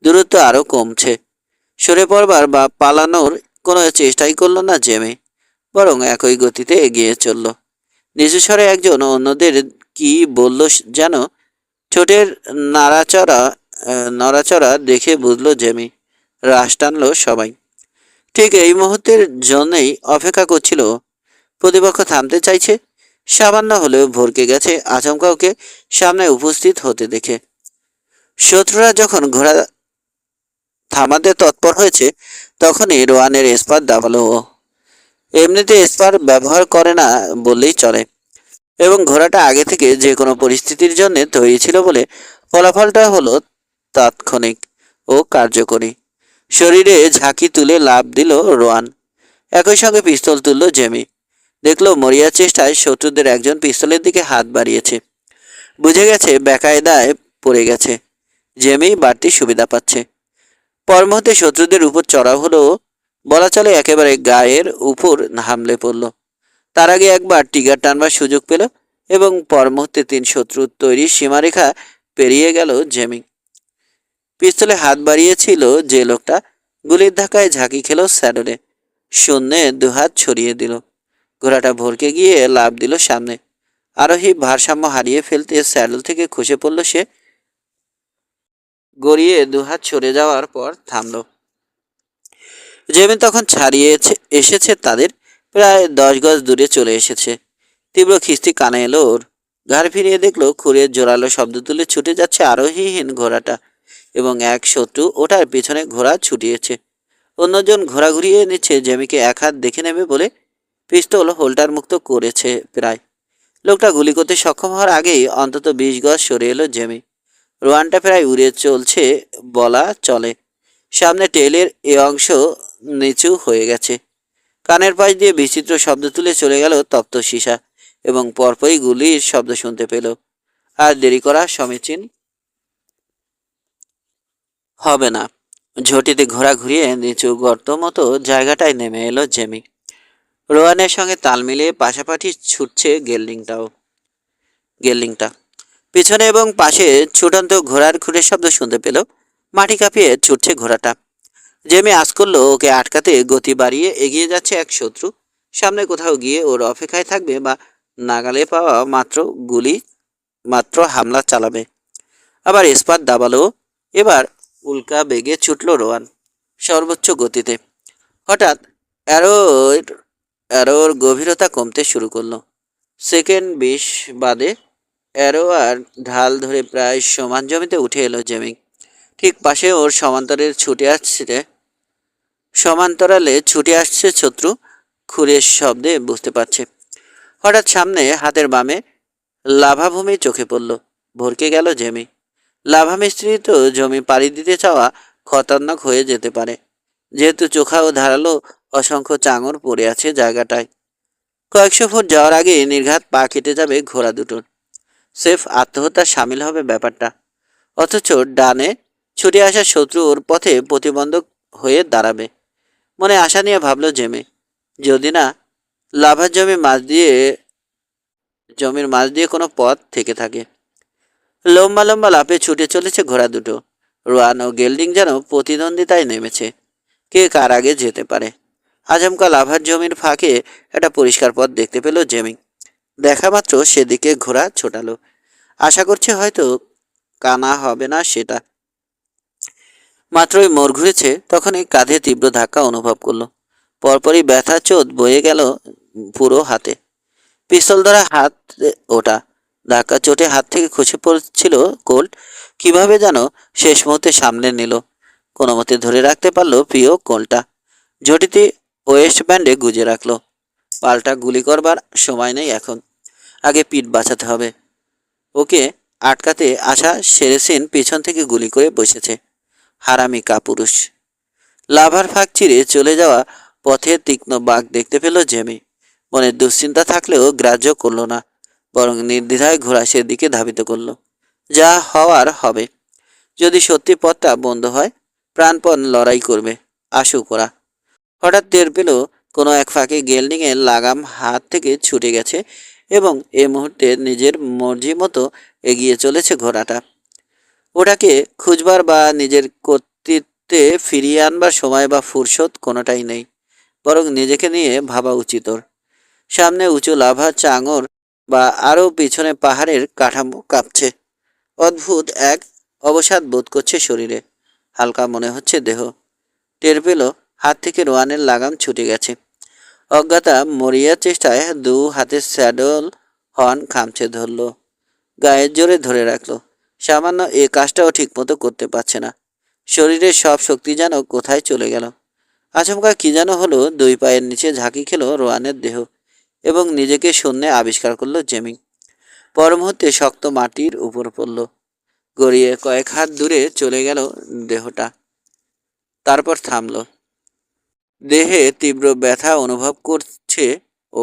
দূরত্ব আরও কমছে। সরে পড়বার বা পালানোর কোনো চেষ্টাই করল না জেমে, বরং একই গতিতে এগিয়ে চলল। নিচু স্বরে একজন অন্যদের কি বলল যেন। ঠোঁটের নড়াচড়া দেখে বুঝল জেমি। রাশ টানল সবাই। ঠিক এই মুহূর্তের জন্যই অপেক্ষা করছিল। প্রতিপক্ষ থামতে চাইছে, সামান্য হলেও ভরকে গেছে আচমকা ওকে সামনে উপস্থিত হতে দেখে। শত্রুরা যখন ঘোড়া থামাতে তৎপর হয়েছে, তখনই রোয়ানের স্পার দাবালো ও। এমনিতে স্পার ব্যবহার করে না বললেই চলে, এবং ঘোড়াটা আগে থেকে যে কোনো পরিস্থিতির জন্য তৈরি ছিল বলে ফলাফলটা হলো তাৎক্ষণিক ও কার্যকরী। শরীরে ঝাঁকি তুলে লাফ দিল রোয়ান একই সঙ্গে পিস্তল তুলল জেমি। দেখল মরিয়ার চেষ্টায় শত্রুদের একজন পিস্তলের দিকে হাত বাড়িয়েছে। বুঝে গেছে বেকায়দায় পড়ে গেছে। জেমি বাড়তি সুবিধা পাচ্ছে। পর মুহূর্তে শত্রুদের উপর চড়াও হলো, বলা চলে একেবারে গায়ের উপর হামলে পড়ল। তার আগে একবার টিগার টানবার সুযোগ পেল এবং পর মুহূর্তে 3 শত্রুর তৈরি সীমারেখা পেরিয়ে গেল জেমি। পিস্তলে হাত বাড়িয়েছিল যে লোকটা, গুলির ধাক্কায় ঝাঁকি খেল স্যাডলে। শূন্যে দুহাত ছড়িয়ে দিল। ঘোড়াটা ভরকে গিয়ে লাফ দিল সামনে। আরোহী ভারসাম্য হারিয়ে ফেলতে স্যাডল থেকে খসে পড়ল সে। গড়িয়ে দুহাত সরে যাওয়ার পর থামল। জেমি তখন ছাড়িয়ে এসেছে তাদের, প্রায় 10 গজ দূরে চলে এসেছে। তীব্র খিস্তি কানে এলো ওর। ঘাড় ফিরিয়ে দেখলো খুরের জোরালো শব্দ তুলে ছুটে যাচ্ছে আরোহীহীন ঘোড়াটা এবং এক শত্রু ওটার পিছনে ঘোড়া ছুটিয়েছে। অন্যজন ঘোড়া ঘুরিয়ে নিচ্ছে। জেমিকে এক হাত দেখে নেবে বলে পিস্তল হোল্ডার মুক্ত করেছে প্রায়। লোকটা গুলি করতে সক্ষম হওয়ার আগেই অন্তত 20 গজ সরে এলো জেমি। রোয়ানটা প্রায় উড়ে চলছে বলা চলে। সামনে টেলের এ অংশ নিচু হয়ে গেছে। কানের পাশ দিয়ে বিচিত্র শব্দ তুলে চলে গেল তপ্ত সীসা এবং পরপরই গুলির শব্দ শুনতে পেল। আর দেরি করা সমীচীন হবে না। ঝটিতে ঘোড়া ঘুরিয়ে নিচু গর্ত মতো জায়গাটায় নেমে এলো জেমি। রোয়ানের সঙ্গে তাল মিলিয়ে পাশাপাশি ছুটছে গেল্লিংটা। পিছনে এবং পাশে ছুটন্ত ঘোড়ার খুরের শব্দ শুনতে পেল। মাটি কাঁপিয়ে ছুটছে ঘোড়াটা। জেমি আঁচ করলো ওকে আটকাতে গতি বাড়িয়ে এগিয়ে যাচ্ছে এক শত্রু। সামনে কোথাও গিয়ে ওর অপেক্ষায় থাকবে বা নাগালে পাওয়া মাত্র হামলা চালাবে। আবার ইস্পাত দাবালো। এবার উল্কা বেগে ছুটল রোয়ান সর্বোচ্চ গতিতে। হঠাৎ অ্যারোর অ্যারোর গভীরতা কমতে শুরু করলো। সেকেন্ড 20 বাদে অ্যারো আর ঢাল ধরে প্রায় সমান জমিতে উঠে এলো জেমি। ঠিক পাশে ওর সমান্তরালে ছুটে আসছে শত্রু। খুরের শব্দে বুঝতে পারছে। হঠাৎ সামনে হাতের বামে লাভাভূমি চোখে পড়ল। ভরকে গেল জেমি। লাভা মিশ্রিত জমি পাড়ি দিতে চাওয়া খতরনাক হয়ে যেতে পারে, যেহেতু চোখা ও ধারালো অসংখ্য চাঙর পড়ে আছে জায়গাটায়। কয়েকশো ফুট যাওয়ার আগে নির্ঘাত পা কেটে যাবে ঘোড়া দুটোর। সেফ আত্মহত্যার সামিল হবে ব্যাপারটা। অথচ ডানে ছুটে আসা শত্রু ওর পথে প্রতিবন্ধক হয়ে দাঁড়াবে। মনে আশা নিয়ে ভাবল জেমি, যদি না লাভার জমির মাঝ দিয়ে কোনো পথ থেকে থাকে। লম্বা লম্বা লাফে ছুটে চলেছে ঘোড়া দুটো। রোয়ান ও গেল্ডিং যেন প্রতিদ্বন্দ্বিতায় নেমেছে, কে কার আগে যেতে পারে। আচমকা লাভার জমির ফাঁকে একটা পরিষ্কার পথ দেখতে পেল জেমি। দেখা মাত্র সেদিকে ঘোড়া ছোটালো। আশা করছে হয়তো কানা হবে না সেটা। মাত্রই মোড় ঘুরেছে তখনই কাঁধে তীব্র ধাক্কা অনুভব করলো। পরপরই ব্যথা চোট বয়ে গেল পুরো হাতে। পিস্তল ধরা হাত ওটা। ধাক্কা চোটে হাত থেকে খসে পড়ছিল কোল্ট। কিভাবে যেন শেষ মুহূর্তে সামলে নিল। কোনো মতে ধরে রাখতে পারলো প্রিয় কোলটা। ঝটিতে ওয়েস্ট ব্যান্ডে গুজে রাখলো। পাল্টা গুলি করবার সময় নেই এখন। আগে পিঠ বাঁচাতে হবে। ওকে আটকাতে আসা সেরেসিন পিছন থেকে গুলি করে বসেছে। হারামি কাপুরুষ। লাভার ফাঁক চিরে চলে যাওয়া পথের তীক্ষ্ণ বাঘ দেখতে পেল জেমি। মনের দুশ্চিন্তা থাকলেও গ্রাহ্য করল না, বরং নির্দ্বিধায় ঘোড়া সেদিকে ধাবিত করল। যা হওয়ার হবে। যদি সত্যি পথটা বন্ধ হয়, প্রাণপণ লড়াই করবে। আসুক ওরা। হঠাৎ টের পেল কোনো এক ফাঁকে গেল্ডিংয়ের লাগাম হাত থেকে ছুটে গেছে এবং এ মুহূর্তে নিজের মর্জি মতো এগিয়ে চলেছে ঘোড়াটা। ওটাকে খুঁজবার বা নিজের কর্তৃত্বে ফিরিয়ে আনবার সময় বা ফুরসত কোনোটাই নেই, বরং নিজেকে নিয়ে ভাবা উচিত ওর। সামনে উঁচু লাভা চাঙর বা আরও পিছনে পাহাড়ের কাঠামো কাঁপছে। অদ্ভুত এক অবসাদ বোধ করছে শরীরে। হালকা মনে হচ্ছে দেহ। টের পেল হাত থেকে রোয়ানের লাগাম ছুটে গেছে। অজ্ঞাতা মরিয়ার চেষ্টায় দু হাতের স্যাডল হর্ন খামচে ধরল। গায়ের জোরে ধরে রাখলো। সামান্য এ কাজটাও ঠিকমতো করতে পারছে না। শরীরের সব শক্তি যেন কোথায় চলে গেল। আচমকা কি যেন হলো। 2 পায়ের নিচে ঝাঁকি খেল রোয়ানের দেহ এবং নিজেকে শূন্যে আবিষ্কার করলো জেমি। পর মুহূর্তে শক্ত মাটির উপর পড়ল। গড়িয়ে কয়েক হাত দূরে চলে গেল দেহটা। তারপর থামল। দেহে তীব্র ব্যথা অনুভব করছে ও,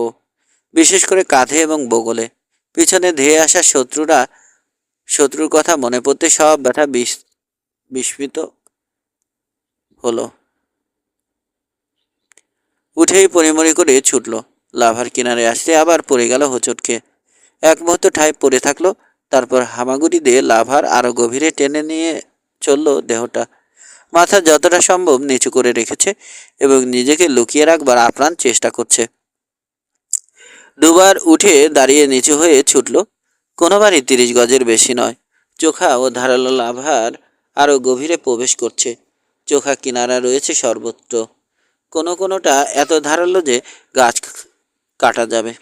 বিশেষ করে কাঁধে এবং বগলে। পিছনে ধেয়ে আসা শত্রুর কথা মনে পড়তে সব ব্যথা বিস্মিত হলো। উঠেই পরিমরি করে ছুটল। লাভার কিনারে আসতে আবার পড়ে গেল হোঁচটকে। এক মুহূর্ত ঠায় পড়ে থাকলো, তারপর হামাগুড়ি দিয়ে লাভার আরো গভীরে টেনে নিয়ে চলল দেহটা। মাথা যতটা সম্ভব নিচু করে রেখেছে এবং নিজেকে লুকিয়ে রাখবার আপ্রাণ চেষ্টা করছে। দুবার উঠে দাঁড়িয়ে নিচু হয়ে ছুটল। কোনোবারই 30 গজের বেশি নয়। চোখা ও ধারালো লাভার আরো গভীরে প্রবেশ করছে। চোখা কিনারা রয়েছে সর্বত্র, কোনোটা এত ধারালো যে গাছ কাটা যাবে।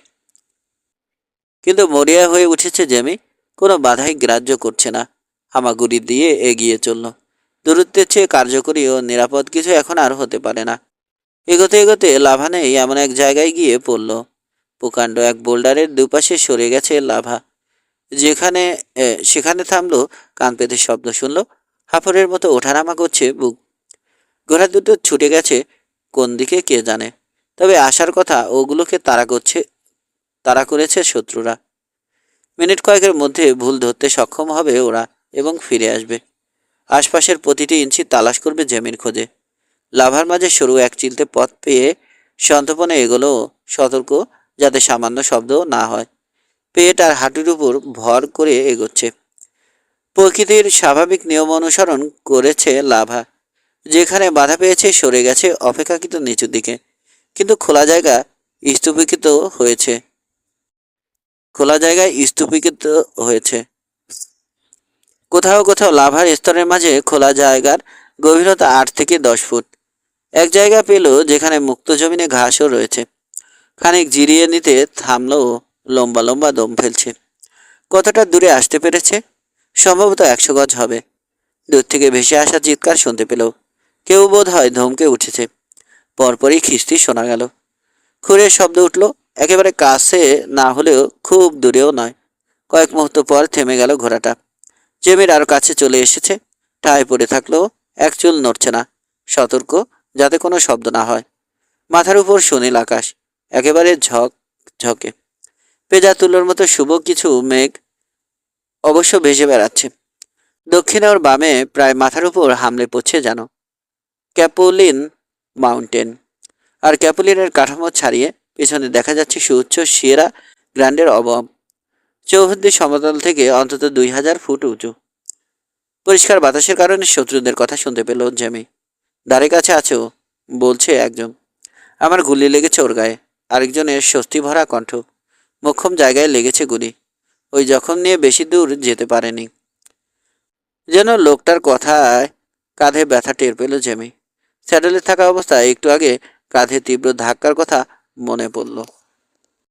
কিন্তু মরিয়া হয়ে উঠেছে জেমি, কোনো বাধাই গ্রাহ্য করছে না। হামাগুড়ি দিয়ে এগিয়ে চলল। দূরত্বের চেয়ে কার্যকরী ও নিরাপদ কিছু এখন আর হতে পারে না। এগোতে এগোতে লাভা নেই এমন এক জায়গায় গিয়ে পড়ল। প্রকাণ্ড এক বোল্ডারের দুপাশে সরে গেছে লাভা। সেখানে থামলো, কান পেতে শব্দ শুনল। হাফরের মতো ওঠানামা করছে বুক। ঘোড়া দুটো ছুটে গেছে কোন দিকে কে জানে। তবে আসার কথা ওগুলোকে তাড়া করেছে শত্রুরা। মিনিট কয়েকের মধ্যে ভুল ধরতে সক্ষম হবে ওরা এবং ফিরে আসবে। আশপাশের প্রতিটি ইঞ্চি তালাশ করবে জমির খোঁজে। লাভার মাঝে সরু এক চিলতে পথ পেয়ে সন্তর্পণে এগোলো, সতর্ক যাতে সামান্য শব্দ না হয়। পেট আর হাঁটুর উপর ভর করে এগোচ্ছে। প্রকৃতির স্বাভাবিক নিয়ম অনুসরণ করেছে লাভা। যেখানে বাধা পেয়েছে সরে গেছে অপেক্ষাকৃত নিচুর দিকে। কিন্তু খোলা জায়গায় স্তূপীকৃত হয়েছে। কোথাও কোথাও লাভার স্তরের মাঝে খোলা জায়গার গভীরতা 8 থেকে 10 ফুট। এক জায়গা পেল যেখানে মুক্ত জমিনে ঘাসও রয়েছে। খানিক জিরিয়ে নিতে থামলো, লম্বা লম্বা দম ফেলছে। কতটা দূরে আসতে পেরেছে? সম্ভবত 100 গজ হবে। দূর থেকে ভেসে আসা চিৎকার শুনতে পেল। কেউ বোধ হয় ধমকে উঠেছে। পরপরই খিস্তি শোনা গেল। খুরের শব্দ উঠল, একেবারে কাছে না হলেও খুব দূরেও নয়। কয়েক মুহূর্ত পর থেমে গেল ঘোড়াটা। জেমির আরো কাছে চলে এসেছে। ঠায় পড়ে থাকলেও এক চুল নড়ছে না, সতর্ক যাতে কোনো শব্দ না হয়। মাথার উপর সুনীল আকাশ, একেবারে ঝকে পেজা তুলোর মতো শুভ কিছু মেঘ অবশ্য ভেসে বেড়াচ্ছে। দক্ষিণে ওর বামে প্রায় মাথার উপর হামলে পড়ছে যেন ক্যাপোলিন মাউন্টেন। আর ক্যাপোলিনের কাঠামো ছাড়িয়ে পেছনে দেখা যাচ্ছে সুউচ্চ সিয়েরা গ্র্যান্ডের অবয়ব। চৌহদ্দি সমতল থেকে অন্তত 2000 ফুট উঁচু। পরিষ্কার বাতাসের কারণে শত্রুদের কথা শুনতে পেল জেমি। দ্বারে কাছে আছেও, বলছে একজন। আমার গুলি লেগেছে ওর গায়ে। আরেকজনের স্বস্তি ভরা কণ্ঠ। মোক্ষম জায়গায় লেগেছে গুলি। ওই জখম নিয়ে বেশি দূর যেতে পারেনি। যেন লোকটার কথায় কাঁধে ব্যথা টের পেল জেমি। স্যাডেলে থাকা অবস্থায় একটু আগে কাঁধে তীব্র ধাক্কার কথা মনে পড়ল।